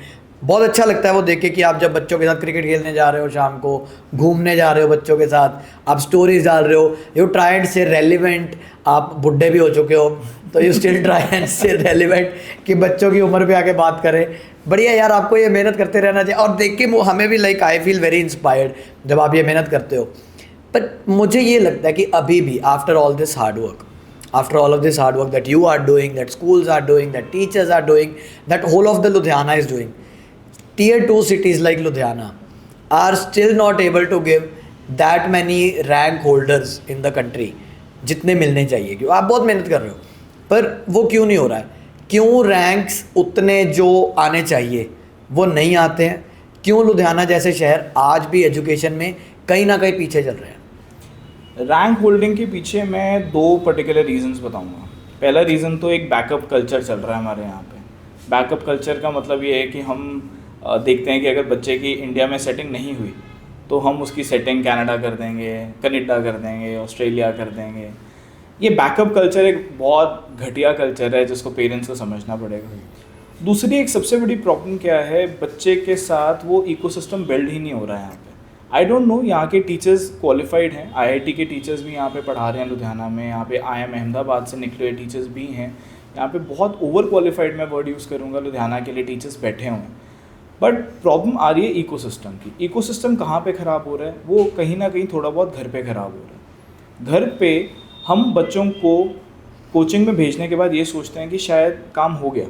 बहुत अच्छा लगता है वो देख के कि आप जब बच्चों के साथ क्रिकेट खेलने जा रहे हो, शाम को घूमने जा रहे हो बच्चों के साथ, आप स्टोरीज डाल रहे हो, यू ट्राई एंड से रेलिवेंट, आप बुढ़े भी हो चुके हो तो यू स्टिल ट्राई एंड से रेलिवेंट कि बच्चों की उम्र पे आके बात करें। बढ़िया यार, आपको ये मेहनत करते रहना चाहिए और देख के हमें भी like I feel very inspired जब आप ये मेहनत करते हो। पर मुझे ये लगता है कि अभी भी after all this hard work, after all of this hard work that you are doing, that schools are doing, that teachers are doing, that whole of the Ludhiana is doing, tier 2 cities like Ludhiana are still not able to give that many rank holders in the country जितने मिलने चाहिए। क्यों? आप बहुत मेहनत कर रहे हो पर वो क्यों नहीं हो रहा है? क्यों रैंक्स उतने जो आने चाहिए वो नहीं आते हैं? क्यों लुधियाना जैसे शहर आज भी एजुकेशन में कहीं ना कहीं पीछे चल रहे हैं? रैंक होल्डिंग के पीछे मैं 2 पर्टिकुलर रीजंस बताऊंगा। पहला रीज़न तो एक बैकअप कल्चर चल रहा है हमारे यहाँ पे। बैकअप कल्चर का मतलब ये है कि हम देखते हैं कि अगर बच्चे की इंडिया में सेटिंग नहीं हुई तो हम उसकी सेटिंग कनाडा कर देंगे, कनाडा कर देंगे, ऑस्ट्रेलिया कर देंगे। ये बैकअप कल्चर एक बहुत घटिया कल्चर है जिसको पेरेंट्स को समझना पड़ेगा। दूसरी एक सबसे बड़ी प्रॉब्लम क्या है, बच्चे के साथ वो इकोसिस्टम बिल्ड ही नहीं हो रहा है यहाँ पे। आई डोंट नो, यहाँ के टीचर्स क्वालिफाइड हैं, आईआईटी के टीचर्स भी यहाँ पे पढ़ा रहे हैं लुधियाना में, यहाँ पे आईएम अहमदाबाद से निकले हुए टीचर्स भी हैं, यहाँ पे बहुत ओवर क्वालिफाइड मैं वर्ड यूज़ करूँगा लुधियाना के लिए टीचर्स बैठे हुए हैं। बट प्रॉब्लम आ रही है इकोसिस्टम की। इकोसिस्टम कहाँ पे ख़राब हो रहा है? वो कहीं ना कहीं थोड़ा बहुत घर पे ख़राब हो रहा है। घर पे हम बच्चों को कोचिंग में भेजने के बाद ये सोचते हैं कि शायद काम हो गया।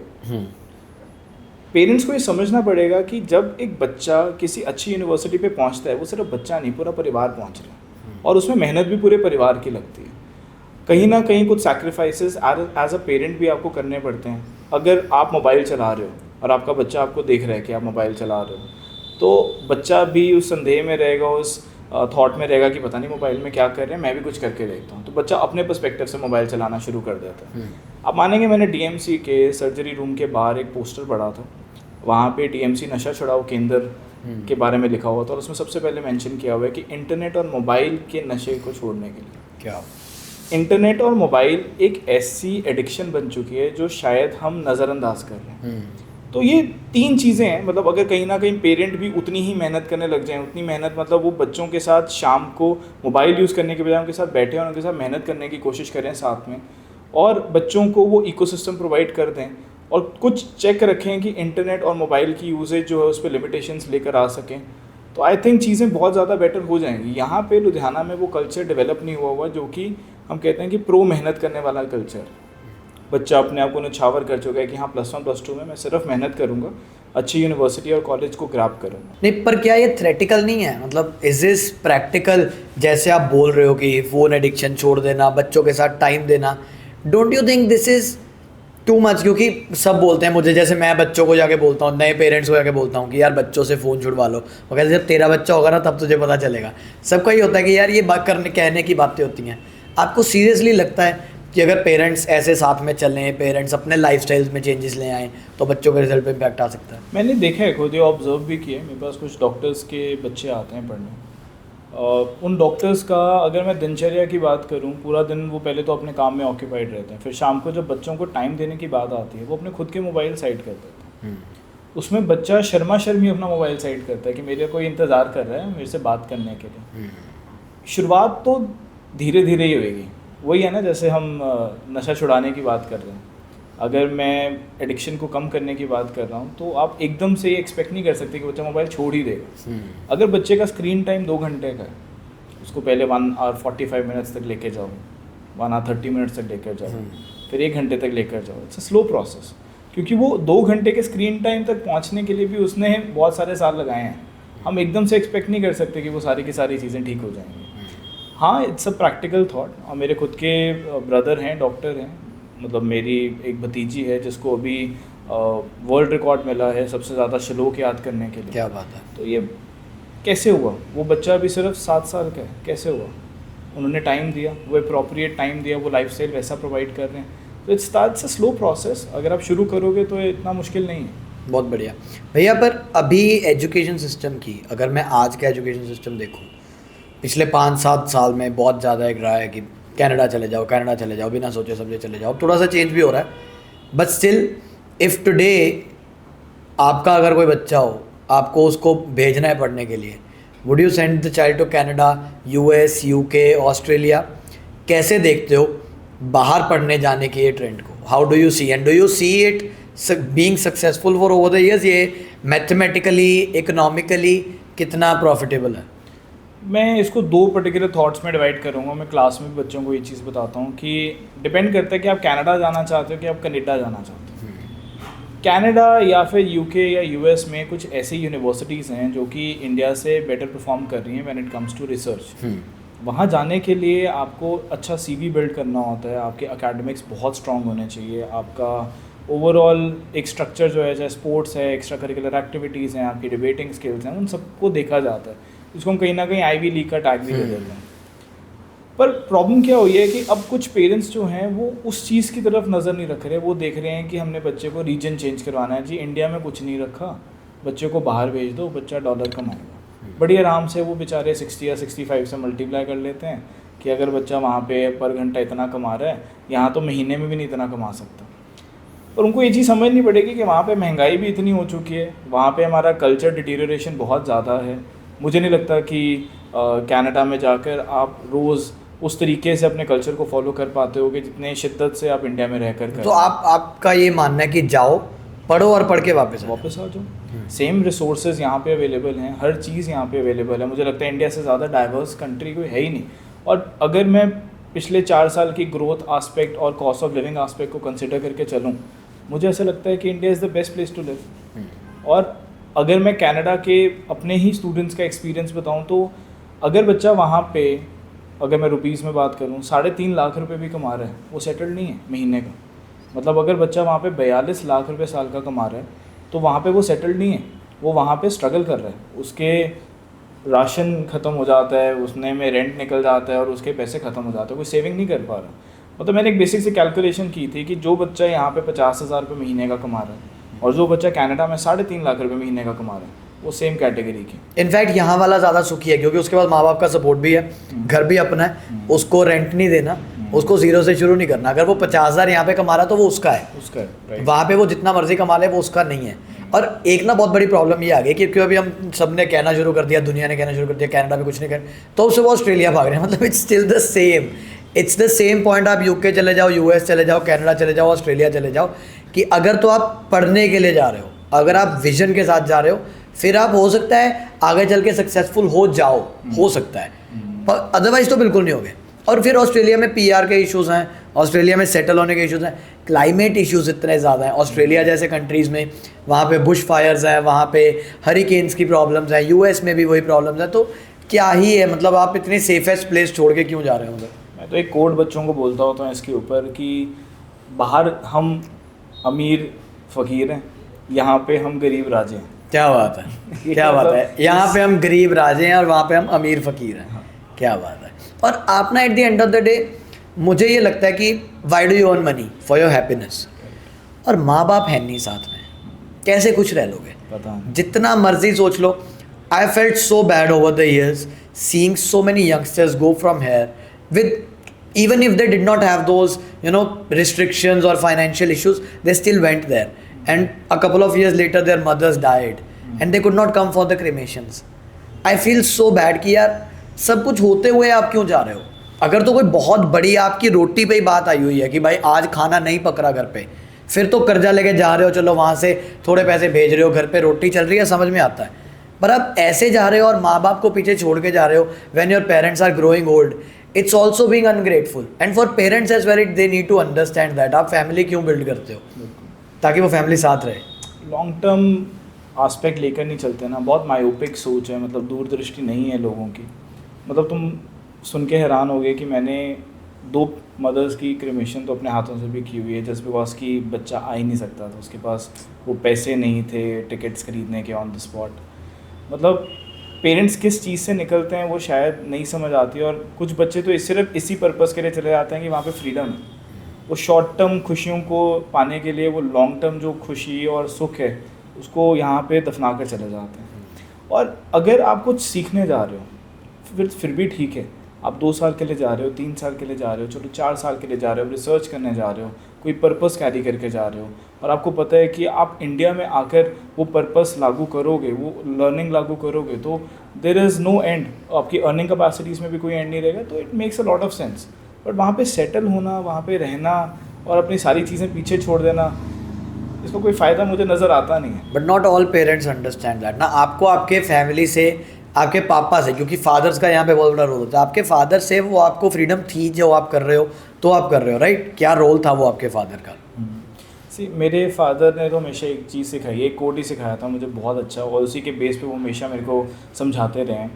पेरेंट्स को ये समझना पड़ेगा कि जब एक बच्चा किसी अच्छी यूनिवर्सिटी पे पहुंचता है, वो सिर्फ बच्चा नहीं, पूरा परिवार पहुंच रहा है और उसमें मेहनत भी पूरे परिवार की लगती है। कहीं ना कहीं कुछ सैक्रिफाइसेस एज अ पेरेंट भी आपको करने पड़ते हैं। अगर आप मोबाइल चला रहे हो और आपका बच्चा आपको देख रहा है कि आप मोबाइल चला रहे हो, तो बच्चा भी उस संदेह में रहेगा, उस थॉट में रहेगा कि पता नहीं मोबाइल में क्या कर रहे हैं, मैं भी कुछ करके देखता हूँ। तो बच्चा अपने पर्सपेक्टिव से मोबाइल चलाना शुरू कर देता है। आप मानेंगे, मैंने डीएमसी के सर्जरी रूम के बाहर एक पोस्टर पढ़ा था, वहाँ पे डीएमसी नशा छुड़ाओ केंद्र के बारे में लिखा हुआ था और उसमें सबसे पहले मेंशन किया हुआ है कि इंटरनेट और मोबाइल के नशे को छोड़ने के लिए। क्या इंटरनेट और मोबाइल एक ऐसी एडिक्शन बन चुकी है जो शायद हम नज़रअंदाज कर रहे हैं। तो ये 3 चीज़ें हैं। मतलब अगर कहीं ना कहीं पेरेंट भी उतनी ही मेहनत करने लग जाएं, उतनी मेहनत मतलब वो बच्चों के साथ शाम को मोबाइल यूज़ करने के बजाय उनके साथ बैठे और उनके साथ मेहनत करने की कोशिश करें साथ में, और बच्चों को वो इकोसिस्टम प्रोवाइड कर दें और कुछ चेक रखें कि इंटरनेट और मोबाइल की यूजेज जो है उस पर लिमिटेशंस लेकर आ सकें, तो आई थिंक चीज़ें बहुत ज़्यादा बेटर हो जाएंगी। यहाँ पे लुधियाना में वो कल्चर डेवलप नहीं हुआ जो कि हम कहते हैं कि प्रो मेहनत करने वाला कल्चर। बच्चा अपने आप को निछावर कर चुका है कि हाँ +1 +2 में मैं सिर्फ मेहनत करूँगा, अच्छी यूनिवर्सिटी और कॉलेज को ग्रैब करूँगा। नहीं, पर क्या ये थ्रेटिकल नहीं है? मतलब इज दिस प्रैक्टिकल? जैसे आप बोल रहे हो कि फ़ोन एडिक्शन छोड़ देना, बच्चों के साथ टाइम देना, don't you think this is too much? क्योंकि सब बोलते हैं मुझे, जैसे मैं बच्चों को जाके बोलता हूँ, नए पेरेंट्स को जाके बोलता हूँ कि यार बच्चों से फ़ोन छुड़वा लो, वो कहते जब तेरा बच्चा होगा ना तब तुझे पता चलेगा। सबका ये होता है कि यार ये बात करने कहने की बातें होती हैं। आपको सीरियसली लगता है कि अगर पेरेंट्स ऐसे साथ में चलें, पेरेंट्स अपने लाइफस्टाइल्स में चेंजेस ले आएँ, तो बच्चों के रिजल्ट पे इम्पैक्ट आ सकता है? मैंने देखा है, खुद ये ऑब्जर्व भी किया है। मेरे पास कुछ डॉक्टर्स के बच्चे आते हैं पढ़ने। उन डॉक्टर्स का अगर मैं दिनचर्या की बात करूं, पूरा दिन वो पहले तो अपने काम में ऑक्यूपाइड रहते हैं, फिर शाम को जब बच्चों को टाइम देने की बात आती है वो अपने खुद के मोबाइल साइड कर देते हैं। उसमें बच्चा शर्मा शर्मी अपना मोबाइल साइड करता है कि मेरे कोई इंतज़ार कर रहा है मेरे से बात करने के लिए। शुरुआत तो धीरे धीरे ही होगी। वही है ना, जैसे हम नशा छुड़ाने की बात कर रहे हैं, अगर मैं एडिक्शन को कम करने की बात कर रहा हूँ तो आप एकदम से ये एक्सपेक्ट नहीं कर सकते कि बच्चा मोबाइल छोड़ ही देगा। अगर बच्चे का स्क्रीन टाइम 2 घंटे का है, उसको पहले 1 आवर 45 मिनट्स तक लेके जाओ, 1 आवर 30 मिनट्स तक लेकर जाओ, फिर 1 घंटे तक लेकर जाओ। इट्स अ स्लो प्रोसेस, क्योंकि वो 2 घंटे के स्क्रीन टाइम तक पहुँचने के लिए भी उसने बहुत सारे साल लगाए हैं। हम एकदम से एक्सपेक्ट नहीं कर सकते कि वो सारी की सारी चीज़ें ठीक हो जाएंगी। हाँ, इट्स अ प्रैक्टिकल थॉट। और मेरे खुद के ब्रदर हैं, डॉक्टर हैं। मतलब मेरी एक भतीजी है जिसको अभी वर्ल्ड रिकॉर्ड मिला है सबसे ज़्यादा श्लोक याद करने के लिए। क्या बात है! तो ये कैसे हुआ? वो बच्चा अभी सिर्फ 7 साल का है, कैसे हुआ? उन्होंने टाइम दिया, वो अप्रोप्रिएट टाइम दिया, वो लाइफस्टाइल वैसा प्रोवाइड कर रहे हैं। तो इट्स अ स्लो प्रोसेस, अगर आप शुरू करोगे तो ये इतना मुश्किल नहीं है। बहुत बढ़िया भैया। पर अभी एजुकेशन सिस्टम की अगर मैं आज का एजुकेशन सिस्टम देखूं, पिछले 5-7 साल में बहुत ज़्यादा एक रहा है कि कनाडा चले जाओ, बिना सोचे समझे चले जाओ। थोड़ा सा चेंज भी हो रहा है, बट स्टिल इफ़ टुडे आपका अगर कोई बच्चा हो, आपको उसको भेजना है पढ़ने के लिए, would you send the child to Canada, US, UK, Australia? कैसे देखते हो बाहर पढ़ने जाने के ये ट्रेंड को? How do you see, and do you see it being successful for over the years? ये मैथमेटिकली, इकोनॉमिकली कितना प्रॉफिटेबल है? मैं इसको 2 पर्टिकुलर थॉट्स में डिवाइड करूँगा। मैं क्लास में भी बच्चों को ये चीज़ बताता हूँ कि डिपेंड करता है कि आप कनाडा जाना चाहते हो कि आप कनाडा जाना चाहते हो। कनाडा या फिर UK या US में कुछ ऐसी यूनिवर्सिटीज़ हैं जो कि इंडिया से बेटर परफॉर्म कर रही हैं when it comes to research. वहाँ जाने के लिए आपको अच्छा CV बिल्ड करना होता है, आपके एकेडमिक्स बहुत स्ट्रॉन्ग होने चाहिए, आपका ओवरऑल एक स्ट्रक्चर जो है, चाहे स्पोर्ट्स है, एक्स्ट्रा करिकुलर एक्टिविटीज़ हैं, आपकी डिबेटिंग स्किल्स हैं, उन सबको देखा जाता है। इसको हम कहीं ना कहीं आईवी लीग का टैग भी दे देते हैं। पर प्रॉब्लम क्या हुई है कि अब कुछ पेरेंट्स जो हैं वो उस चीज़ की तरफ नज़र नहीं रख रहे। वो देख रहे हैं कि हमने बच्चे को रीजन चेंज करवाना है, जी इंडिया में कुछ नहीं रखा, बच्चे को बाहर भेज दो, बच्चा $1 कमाएगा। बड़ी आराम से वो बेचारे 60 या 65 से मल्टीप्लाई कर लेते हैं कि अगर बच्चा वहाँ पे पर घंटा इतना कमा रहा है, यहाँ तो महीने में भी नहीं इतना कमा सकता। और उनको ये चीज़ समझनी पड़ेगी कि वहाँ पे महंगाई भी इतनी हो चुकी है, वहाँ पे हमारा कल्चर डिटीरियोरेशन बहुत ज़्यादा है। मुझे नहीं लगता कि कनाडा में जाकर आप रोज़ उस तरीके से अपने कल्चर को फॉलो कर पाते हो कि जितने शिद्दत से आप इंडिया में रहकर कर। तो आपका ये मानना है कि जाओ, पढ़ो और पढ़ के वापस आ जाओ। सेम रिसोर्सेज यहाँ पे अवेलेबल हैं, हर चीज़ यहाँ पे अवेलेबल है। मुझे लगता है इंडिया से ज़्यादा डाइवर्स कंट्री कोई है ही नहीं। और अगर मैं पिछले 4 साल की ग्रोथ आस्पेक्ट और कॉस्ट ऑफ लिविंग आस्पेक्ट को कंसिडर करके चलूँ, मुझे ऐसा लगता है कि India is the best place to live. और अगर मैं कनाडा के अपने ही स्टूडेंट्स का एक्सपीरियंस बताऊं तो अगर बच्चा वहाँ पे, अगर मैं रुपीज़ में बात करूं, 3.5 लाख रुपए भी कमा रहा है, वो सेटल्ड नहीं है महीने का। मतलब अगर बच्चा वहाँ पे 42 लाख रुपए साल का कमा रहा है तो वहाँ पे वो सेटल्ड नहीं है, वो वहाँ पे स्ट्रगल कर रहा है। उसके राशन ख़त्म हो जाता है, उसने में रेंट निकल जाता है और उसके पैसे ख़त्म हो जाते हैं, कोई सेविंग नहीं कर पा रहा। मतलब मैंने एक बेसिक सी कैलकुलेशन की थी कि जो बच्चा यहाँ पे 50,000 रुपये महीने का कमा रहा है और जो बच्चा कनाडा में 3.5 लाख रुपए महीने का कमा रहा है, वो सेम कैटेगरी की। इनफैक्ट यहाँ वाला ज़्यादा सुखी है क्योंकि उसके पास माँ बाप का सपोर्ट भी है, घर भी अपना है, उसको रेंट नहीं देना, उसको ज़ीरो से शुरू नहीं करना। अगर वो 50,000 यहाँ पे कमा रहा तो वो उसका है, वहाँ पे वो जितना मर्जी कमा ले वो उसका नहीं है। और एक ना बहुत बड़ी प्रॉब्लम ये आ गई क्योंकि अभी हम सब ने कहना शुरू कर दिया, दुनिया ने कहना शुरू कर दिया कनाडा में कुछ नहीं कर, तो उससे वो ऑस्ट्रेलिया भाग रहे हैं। मतलब इट्स द सेम पॉइंट। आप UK चले जाओ, US चले जाओ, कनाडा चले जाओ, ऑस्ट्रेलिया चले जाओ, कि अगर तो आप पढ़ने के लिए जा रहे हो, अगर आप विजन के साथ जा रहे हो, फिर आप हो सकता है आगे चल के सक्सेसफुल हो जाओ, हो सकता है, पर अदरवाइज तो बिल्कुल नहीं होगे। और फिर ऑस्ट्रेलिया में PR के इश्यूज़ हैं, ऑस्ट्रेलिया में सेटल होने के इश्यूज़ हैं, क्लाइमेट इश्यूज़ इतने ज़्यादा हैं ऑस्ट्रेलिया जैसे कंट्रीज़ में। वहाँ पे बुश फायर्स हैं, वहाँ पे हरिकेन्स की प्रॉब्लम्स हैं, US में भी वही प्रॉब्लम्स हैं। तो क्या ही है, मतलब आप इतनी सेफेस्ट प्लेस छोड़ के क्यों जा रहे हो उधर? मैं तो एक कोड बच्चों को बोलता होता हूँ इसके ऊपर कि बाहर हम अमीर फ़कीर हैं, यहाँ पे हम गरीब राजे हैं। क्या बात है, क्या बात है। यहाँ पे हम गरीब राजे हैं और वहाँ पे हम अमीर फ़कीर हैं। क्या बात है। और आप ना eight the end of the day मुझे ये लगता है कि why do you earn money for your happiness, और माँ बाप है नहीं साथ में, कैसे खुश रह लोगे? पता नहीं। जितना मर्जी सोच लो। I felt so bad over the years seeing so many youngsters go from here with, even if they did not have those restrictions or financial issues, they still went there, and a couple of years later their mothers died and they could not come for the cremations. I feel so bad कि यार सब कुछ होते हुए आप क्यों जा रहे हो? अगर तो कोई बहुत बड़ी आपकी रोटी पे ही बात आई हुई है कि भाई आज खाना नहीं पक रहा घर पे, फिर तो कर्जा लेके जा रहे हो, चलो वहाँ से थोड़े पैसे भेज रहे हो, घर पे रोटी चल रही है, समझ में आता है। पर आप ऐसे जा रहे हो और माँ बाप को पीछे छोड़ के जा रहे हो, when your parents are growing old, it's also being ungrateful, and for parents as well they need to understand that आप फैमिली क्यों बिल्ड करते हो, ताकि वो फैमिली साथ रहे। लॉन्ग टर्म आस्पेक्ट लेकर नहीं चलते ना, बहुत मायोपिक सोच है, मतलब दूरदृष्टि नहीं है लोगों की। मतलब तुम सुन के हैरान होगे कि मैंने 2 मदर्स की क्रिमेशन तो अपने हाथों से भी की हुई है, जस्ट बिकॉज कि बच्चा आ ही नहीं सकता था, उसके पास वो पैसे नहीं थे टिकट्स खरीदने के ऑन द स्पॉट। मतलब पेरेंट्स किस चीज़ से निकलते हैं वो शायद नहीं समझ आती, और कुछ बच्चे तो सिर्फ इसी पर्पस के लिए चले जाते हैं कि वहाँ पे फ्रीडम है। वो शॉर्ट टर्म खुशियों को पाने के लिए वो लॉन्ग टर्म जो खुशी और सुख है उसको यहाँ पे दफना कर चले जाते हैं। और अगर आप कुछ सीखने जा रहे हो फिर भी ठीक है, आप 2 साल के लिए जा रहे हो, 3 साल के लिए जा रहे हो, चलो 4 साल के लिए जा रहे हो, रिसर्च करने जा रहे हो, कोई पर्पस कैरी करके जा रहे हो, और आपको पता है कि आप इंडिया में आकर वो पर्पस लागू करोगे, वो लर्निंग लागू करोगे, तो देयर इज़ नो एंड, आपकी अर्निंग कैपेसिटीज़ में भी कोई एंड नहीं रहेगा, तो it makes a lot of sense. But वहाँ पे सेटल होना, वहाँ पे रहना और अपनी सारी चीज़ें पीछे छोड़ देना, इसका कोई फ़ायदा मुझे नज़र आता नहीं है। But not all parents understand that ना। आपको आपके फैमिली से, आपके पापा से, क्योंकि फादर्स का यहाँ पे बहुत बड़ा रोल होता है, आपके फादर से वो आपको फ्रीडम थी जो आप कर रहे हो तो आप कर रहे हो, राइट? क्या रोल था वो आपके फादर का? मेरे फादर ने तो हमेशा एक चीज़ सिखाई, एक कोड ही सिखाया था मुझे बहुत अच्छा, और उसी के बेस पे वो हमेशा मेरे को समझाते रहे हैं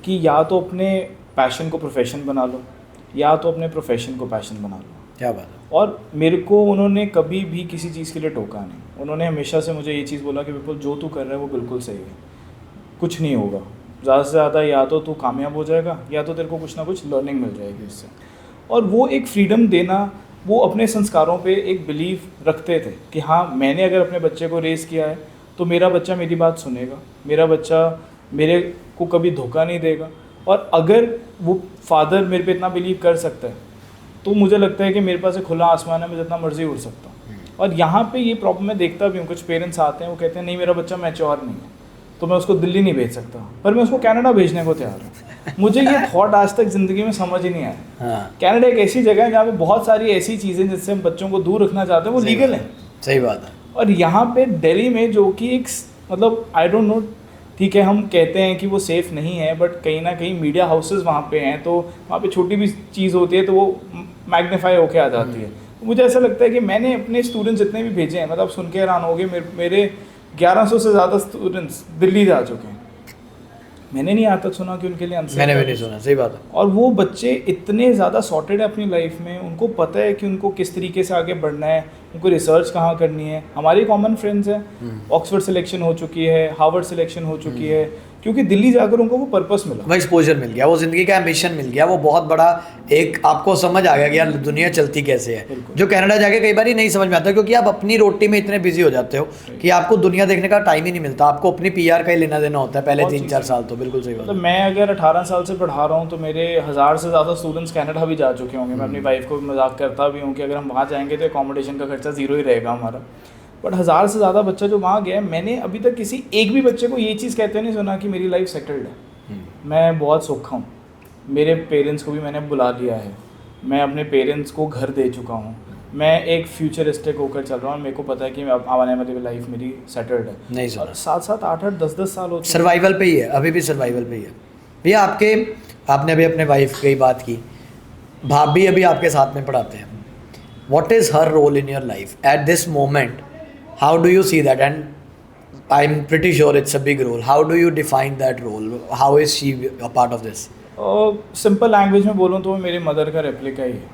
कि या तो अपने पैशन को प्रोफेशन बना लो, या तो अपने प्रोफेशन को पैशन बना लो। क्या बात है। और मेरे को उन्होंने कभी भी किसी चीज़ के लिए टोका नहीं। उन्होंने हमेशा से मुझे ये चीज़ बोला कि बिल्कुल जो तू कर रहा है वो बिल्कुल सही है, कुछ नहीं होगा, ज़्यादा से ज़्यादा या तो तू कामयाब हो जाएगा या तो तेरे को कुछ ना कुछ लर्निंग मिल जाएगी उससे। और वो एक फ्रीडम देना, वो अपने संस्कारों पे एक बिलीव रखते थे कि हाँ, मैंने अगर अपने बच्चे को रेस किया है तो मेरा बच्चा मेरी बात सुनेगा, मेरा बच्चा मेरे को कभी धोखा नहीं देगा। और अगर वो फादर मेरे पे इतना बिलीव कर सकता है तो मुझे लगता है कि मेरे पास एक खुला आसमान है, मैं जितना मर्जी उड़ सकता हूँ। और यहाँ पे ये प्रॉब्लम मैं देखता भी हूँ, कुछ पेरेंट्स आते हैं वो कहते हैं नहीं मेरा बच्चा मैच्योर नहीं है तो मैं उसको दिल्ली नहीं भेज सकता, पर मैं उसको कनाडा भेजने को तैयार हूँ। मुझे ये थॉट आज तक ज़िंदगी में समझ ही नहीं आया। हाँ। कनाडा एक ऐसी जगह है जहाँ पे बहुत सारी ऐसी चीज़ें जिससे हम बच्चों को दूर रखना चाहते हैं वो लीगल है। सही बात है। और यहाँ पे दिल्ली में जो कि एक मतलब आई डोंट नो, ठीक है हम कहते हैं कि वो सेफ़ नहीं है, बट कहीं ना कहीं मीडिया हाउसेस वहाँ पे हैं तो वहाँ पे छोटी भी चीज़ होती है तो वो मैग्नीफाई होके आ जाती है। तो मुझे ऐसा लगता है कि मैंने अपने स्टूडेंट्स जितने भी भेजे हैं, मतलब सुन के हैरान हो गए, मेरे 1100 से ज़्यादा स्टूडेंट्स दिल्ली जा चुके हैं। मैंने नहीं आज तक सुना कि उनके लिए आंसर, मैंने भी नहीं सुना। सही बात है। और वो बच्चे इतने ज़्यादा सॉर्टेड है अपनी लाइफ में, उनको पता है कि उनको किस तरीके से आगे बढ़ना है, उनको रिसर्च कहाँ करनी है। हमारी कॉमन फ्रेंड्स हैं, ऑक्सफोर्ड सिलेक्शन हो चुकी है, हार्वर्ड सिलेक्शन हो चुकी है, क्योंकि दिल्ली जाकर उनको वो पर्पस मिला, वो एक्सपोजर मिल गया, वो ज़िंदगी का एम्बिशन मिल गया, वो बहुत बड़ा एक आपको समझ आ गया कि यार दुनिया चलती कैसे है, जो कनाडा जाके कई बार ही नहीं समझ में आता, क्योंकि आप अपनी रोटी में इतने बिजी हो जाते हो कि आपको दुनिया देखने का टाइम ही नहीं मिलता। आपको अपनी पीआर का ही लेना देना होता है पहले 3-4 साल। तो बिल्कुल सही बात है। मैं अगर 18 साल से पढ़ा रहा हूँ तो मेरे 1000 से ज़्यादा स्टूडेंट्स कनाडा भी जा चुके होंगे। मैं अपनी वाइफ को मजाक करता भी हूँ कि अगर हम वहाँ जाएंगे तो अकोमोडेशन का खर्चा ज़ीरो ही रहेगा हमारा। बट 1000 से ज़्यादा बच्चा जो वहाँ गया है, मैंने अभी तक किसी एक भी बच्चे को ये चीज़ कहते नहीं सुना कि मेरी लाइफ सेटल्ड है, मैं बहुत सुखा हूँ, मेरे पेरेंट्स को भी मैंने बुला लिया है, मैं अपने पेरेंट्स को घर दे चुका हूँ, मैं एक फ्यूचरिस्टिक होकर चल रहा हूँ, मेरे को पता है कि मैं आने वाली लाइफ मेरी सेटल्ड है। नहीं सर, 7-7 8-8 10-10 साल हो चुके, सर्वाइवल पे ही है, अभी भी सर्वाइवल पे ही है भैया। आपने अभी अपने वाइफ की बात की, भाभी अभी आपके साथ में पढ़ाते हैं। What is her role in your life at this moment? How do you see that? And I am pretty sure it's a big role. How do you define that role? How is she a part of this? Simple language में बोलूँ तो वो मेरी mother का replica ही है,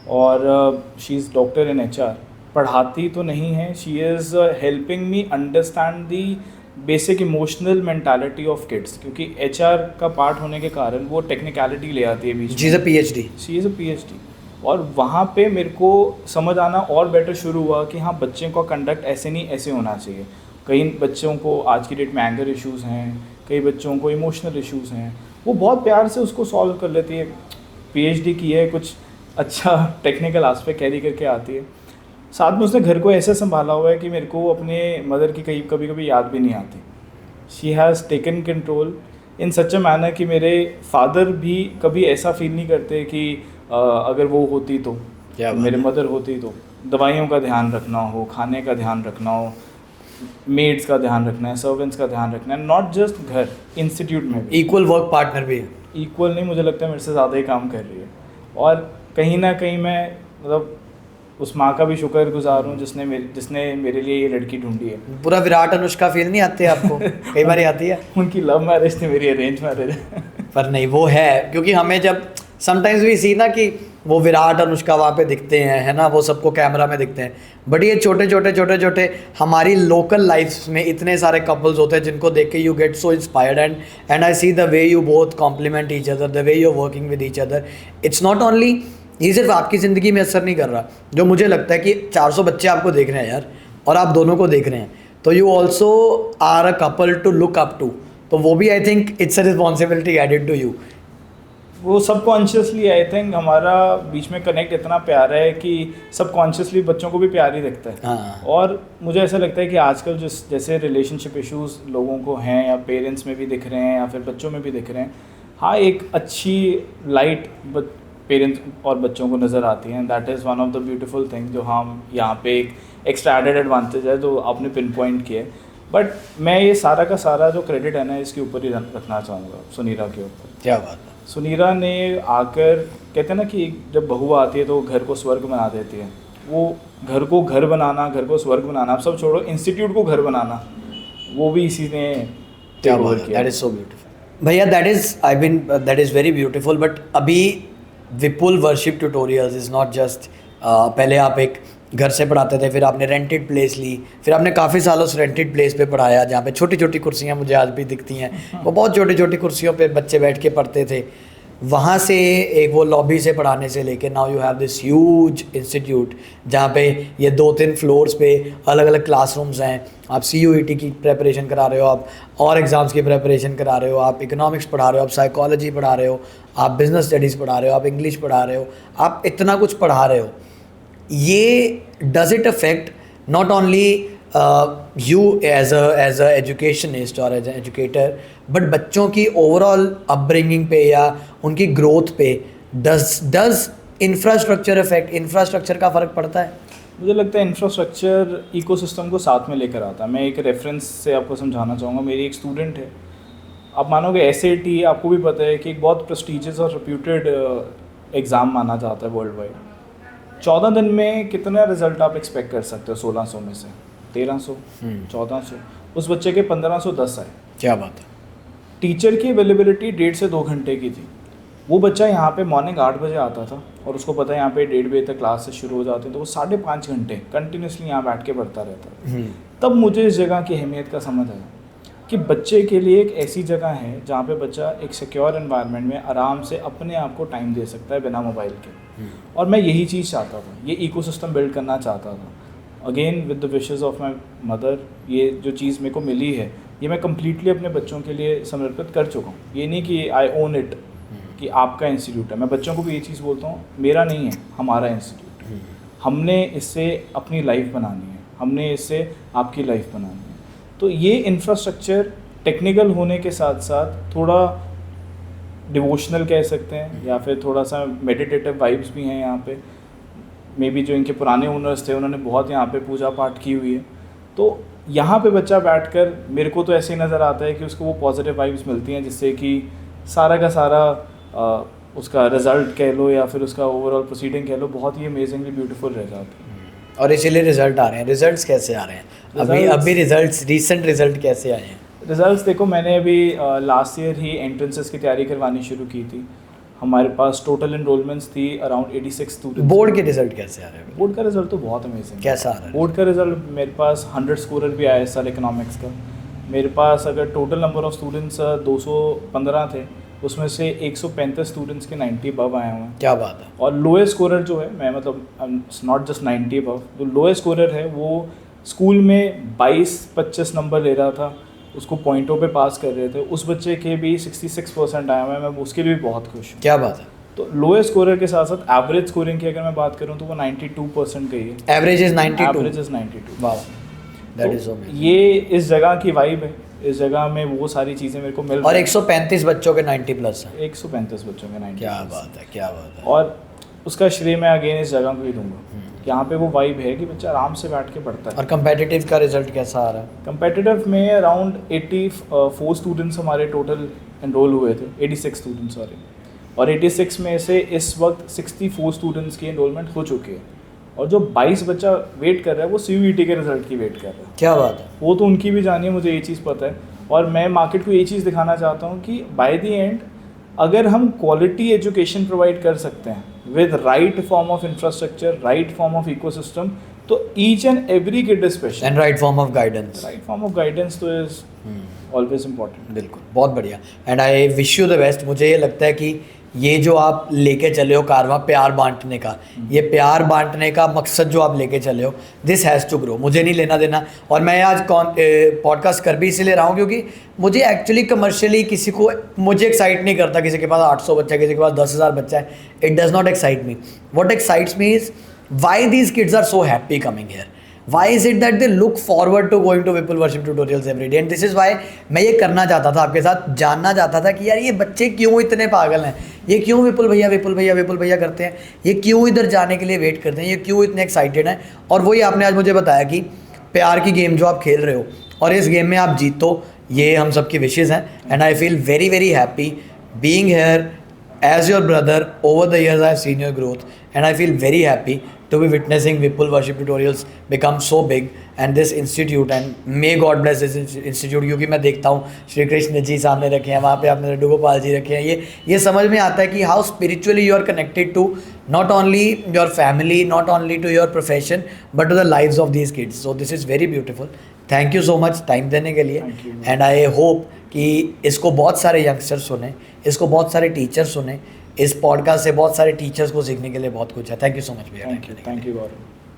और she is doctor in HR. पढ़ाती तो नहीं है, she is helping me understand the basic emotional mentality of kids, क्योंकि HR का पार्ट होने के कारण वो टेक्निकलिटी ले आती है बीच में. She is a PhD. She is a PhD. और वहाँ पे मेरे को समझ आना और बेटर शुरू हुआ कि हाँ, बच्चे का कंडक्ट ऐसे नहीं ऐसे होना चाहिए. कई बच्चों को आज की डेट में एंगर इश्यूज़ हैं, कई बच्चों को इमोशनल इश्यूज़ हैं, वो बहुत प्यार से उसको सॉल्व कर लेती है. PhD की है, कुछ अच्छा टेक्निकल आस्पेक्ट कैरी करके आती है. साथ में उसने घर को ऐसे संभाला हुआ है कि मेरे को अपने मदर की कभी कभी याद भी नहीं आती. She has taken control in such a manner कि मेरे फादर भी कभी ऐसा फील नहीं करते कि अगर वो होती तो, मेरे मदर होती तो दवाइयों का ध्यान रखना हो, खाने का ध्यान रखना हो, मेड्स का ध्यान रखना है, सर्वेंट्स का ध्यान रखना है, नॉट जस्ट घर, इंस्टीट्यूट में भी. इक्वल वर्क पार्टनर भी है. इक्वल नहीं, मुझे लगता है मेरे से ज़्यादा ही काम कर रही है. और कहीं ना कहीं मैं मतलब उस माँ का भी शुक्रगुजार हूँ जिसने मेरे लिए ये लड़की ढूंढी है. पूरा विराट अनुष्का फील नहीं आती आपको? कई बार आती है. उनकी लव मैरिज थी, मेरी अरेंज मैरिज है. पर नहीं, वो है क्योंकि हमें जब समटाइम्स वी सी ना कि वो विराट अनुष्का वहाँ पे दिखते हैं, है ना, वो सबको कैमरा में दिखते हैं, बट ये छोटे छोटे हमारी लोकल लाइफ्स में इतने सारे कपल्स होते हैं जिनको देख के you get so inspired and I see the way you both complement each other, the way you working with each other. It's not only, ये सिर्फ आपकी ज़िंदगी में असर नहीं कर रहा, जो मुझे लगता है कि 400 बच्चे आपको देख रहे हैं यार, और आप दोनों को देख रहे हैं, तो you also are a couple to look up to. तो वो भी I think it's a responsibility added to you. वो सबकॉन्शियसली आई थिंक हमारा बीच में कनेक्ट इतना प्यारा है कि सबकॉन्शियसली बच्चों को भी प्यार ही दिखता है. हाँ. और मुझे ऐसा लगता है कि आजकल जैसे रिलेशनशिप इश्यूज लोगों को हैं, या पेरेंट्स में भी दिख रहे हैं या फिर बच्चों में भी दिख रहे हैं, हाँ एक अच्छी लाइट पेरेंट्स और बच्चों को नज़र आती है. That is one of the beautiful thing जो हम यहाँ पे एक एक्स्ट्रा एडेड एडवांटेज है जो आपने पिन पॉइंट किया है. बट मैं ये सारा का सारा जो क्रेडिट है ना इसके ऊपर ही रखना चाहूँगा, सुनीरा के ऊपर. क्या बात है. सुनीरा ने आकर, कहते हैं ना कि जब बहू आती है तो घर को स्वर्ग बना देती है. वो घर को घर बनाना, घर को स्वर्ग बनाना, आप सब छोड़ो, इंस्टीट्यूट को घर बनाना, वो भी इसी ने क्या बात है. दैट इज़ सो ब्यूटीफुल भैया. That is very beautiful. But अभी Vipul worship tutorials is not just, पहले आप एक घर से पढ़ाते थे, फिर आपने रेंटेड प्लेस ली, फिर आपने काफ़ी सालों उस रेंटेड प्लेस पे पढ़ाया जहाँ पे छोटी छोटी कुर्सियाँ मुझे आज भी दिखती हैं, वो बहुत छोटी छोटी कुर्सियों पे बच्चे बैठ के पढ़ते थे. वहाँ से एक वो लॉबी से पढ़ाने से लेके now you have this huge institute जहाँ पे ये 2-3 फ्लोर्स पे अलग अलग क्लासरूम्स हैं. आप CUET की प्रेपरेशन करा रहे हो, आप और एग्ज़ाम्स की प्रेपरेशन करा रहे हो, आप इकोनॉमिक्स पढ़ा रहे हो, आप साइकोलॉजी पढ़ा रहे हो, आप बिजनेस स्टडीज़ पढ़ा रहे हो, आप इंग्लिश पढ़ा रहे हो, आप इतना कुछ पढ़ा रहे हो. ये does it affect not only you as a educationist और एज ए एजुकेटर, बट बच्चों की ओवरऑल अपब्रिंगिंग पे या उनकी ग्रोथ पे डज इंफ्रास्ट्रक्चर अफेक्ट, इंफ्रास्ट्रक्चर का फ़र्क पड़ता है? मुझे लगता है इंफ्रास्ट्रक्चर इकोसिस्टम को साथ में लेकर आता है. मैं एक रेफरेंस से आपको समझाना चाहूँगा. मेरी एक स्टूडेंट है, आप मानोगे SAT आपको भी पता है कि एक बहुत प्रेस्टीजियस और रिप्यूटेड एग्ज़ाम माना जाता है वर्ल्ड वाइड. 14 दिन में कितना रिजल्ट आप एक्सपेक्ट कर सकते हो? 1600 में से 1300, 1400. उस बच्चे के 1510 आए. क्या बात है. टीचर की अवेलेबिलिटी 1.5 से 2 घंटे की थी. वो बच्चा यहाँ पे मॉर्निंग 8 बजे आता था और उसको पता है यहाँ पे 1:30 बजे तक क्लास से शुरू हो जाते हैं, तो वो 5.5 घंटे कंटिन्यूसली यहाँ बैठ के पढ़ता रहता था. तब मुझे इस जगह की अहमियत का समझ आया कि बच्चे के लिए एक ऐसी जगह है जहाँ पे बच्चा एक सिक्योर एनवायरनमेंट में आराम से अपने आप को टाइम दे सकता है बिना मोबाइल के. और मैं यही चीज़ चाहता था, ये इकोसिस्टम बिल्ड करना चाहता था. Again with the wishes of my mother, ये जो चीज़ मेरे को मिली है ये मैं कम्प्लीटली अपने बच्चों के लिए समर्पित कर चुका हूँ. ये नहीं कि आई ओन इट कि आपका इंस्टीट्यूट है. मैं बच्चों को भी ये चीज़ बोलता हूँ, मेरा नहीं है, हमारा इंस्टीट्यूट. हमने इससे अपनी लाइफ बनानी है, हमने इससे आपकी लाइफ बनानी है. तो ये इंफ्रास्ट्रक्चर टेक्निकल होने के साथ साथ थोड़ा डिवोशनल कह सकते हैं, या फिर थोड़ा सा मेडिटेटिव वाइब्स भी हैं यहाँ पे. मे बी जो इनके पुराने ओनर्स थे उन्होंने बहुत यहाँ पे पूजा पाठ की हुई है. तो यहाँ पे बच्चा बैठकर, मेरे को तो ऐसे ही नज़र आता है कि उसको वो पॉजिटिव वाइब्स मिलती हैं जिससे कि सारा का सारा उसका रिज़ल्ट कह लो या फिर उसका ओवरऑल प्रोसीडिंग कह लो, बहुत ही अमेजिंगली ब्यूटीफुल रह जाता है. और इसीलिए रिजल्ट आ रहे हैं. रिजल्ट्स कैसे आ रहे हैं अभी रिजल्ट्स, रीसेंट रिजल्ट कैसे आए हैं? रिजल्ट्स देखो, मैंने अभी लास्ट ईयर ही एंट्रेंसेस की तैयारी करवानी शुरू की थी. हमारे पास टोटल एनरोलमेंट्स थी अराउंड 86 स्टूडेंट्स. बोर्ड के रिजल्ट कैसे आ रहे हैं? बोर्ड का रिजल्ट तो बहुत अमेजिंग. कैसा आ रहा है बोर्ड का रिजल्ट? मेरे पास 100 स्कोरर भी आया इस साल इकोनॉमिक्स का. मेरे पास अगर टोटल नंबर ऑफ स्टूडेंट्स 215 थे, उसमें से 135 स्टूडेंट्स के 90 अबव आए हुए हैं. क्या बात है. और लोएस्ट स्कोरर जो है, मैं मतलब नॉट जस्ट 90 अबव, जो लोएस्ट स्कोरर है वो स्कूल में 22-25 नंबर ले रहा था, उसको पॉइंटों पे पास कर रहे थे. उस बच्चे के भी 66% आया हुआ है. मैं उसके लिए भी बहुत खुश हूँ. क्या बात है. तो लोएस्ट स्कोरर के साथ साथ एवरेज स्कोरिंग की अगर मैं बात करूँ तो वो 92% गई है. Average is 92. Average is 92. वाह, दैट इज अमेजिंग. ये इस जगह की वाइब है. इस जगह में वो सारी चीज़ें मेरे को मिल रही और 135 बच्चों के 90 प्लस हैं. 135 बच्चों के 90. क्या बात है, क्या बात है. और उसका श्रेय मैं अगेन इस जगह को ही दूंगा. यहाँ पे वो वाइब है कि बच्चा आराम से बैठ के पढ़ता है. और कंपेटिटिव का रिजल्ट कैसा आ रहा है? कंपेटिटिव में अराउंड 84 स्टूडेंट्स हमारे टोटल एनरोल हुए थे. 86 स्टूडेंट्स सॉरी. और 86 में से इस वक्त 64 स्टूडेंट्स की एनरोलमेंट हो चुकी है. और जो 22 बच्चा वेट कर रहा है वो CUET के रिजल्ट की वेट कर रहा है. क्या बात है. वो तो उनकी भी जानी है, मुझे ये चीज़ पता है. और मैं मार्केट को ये चीज़ दिखाना चाहता हूँ कि बाय द एंड अगर हम क्वालिटी एजुकेशन प्रोवाइड कर सकते हैं with right form of infrastructure, right form of ecosystem, तो each and every kid is special. And right form of guidance. Right form of guidance तो इज ऑलवेज इम्पॉर्टेंट। बिल्कुल, बहुत बढ़िया। And I wish you the best. मुझे ये लगता है कि ये जो आप लेके चले हो कारवां, प्यार बांटने का, ये प्यार बांटने का मकसद जो आप लेके चले हो, दिस हैज़ टू ग्रो। मुझे नहीं लेना देना, और मैं आज पॉडकास्ट कर भी इसीलिए रहा हूँ क्योंकि मुझे एक्चुअली कमर्शियली किसी को, मुझे एक्साइट नहीं करता किसी के पास 800 बच्चा है, किसी के पास 10,000 बच्चा है। It does not excite me. What excites me is why these kids are so happy coming here. Why is it that they look forward to going to Vipul Worship Tutorials every day? And this is why मैं ये करना चाहता था, आपके साथ जानना चाहता था कि यार ये बच्चे क्यों इतने पागल हैं, ये क्यों विपुल भैया करते हैं, ये क्यों इधर जाने के लिए वेट करते हैं, ये क्यों इतने एक्साइटेड हैं। और वही आपने आज मुझे बताया कि प्यार की गेम जो आप खेल रहे हो और इस गेम में आप जीतो, ये हम सबकी विशेज़ हैं। And I feel very very happy being here as your brother. Over the years I have seen your growth and I feel very happy to be witnessing Vipul Worship Tutorials become so big and this institute, and may God bless this institute। क्योंकि मैं देखता हूँ श्री कृष्ण जी सामने रखे हैं, वहाँ पे आपने लड्डू गोपाल जी रखे हैं। ये समझ में आता है कि how spiritually you are connected to not only your family, not only to your profession, but to the lives of these kids. So this is very beautiful. Thank you so much time देने के लिए। And I hope कि इसको बहुत सारे youngsters सुने, इसको बहुत सारे टीचर्स सुने, इस पॉडकास्ट से बहुत सारे टीचर्स को सीखने के लिए बहुत कुछ है। थैंक यू सो मच भैया। Thank you Gaurav.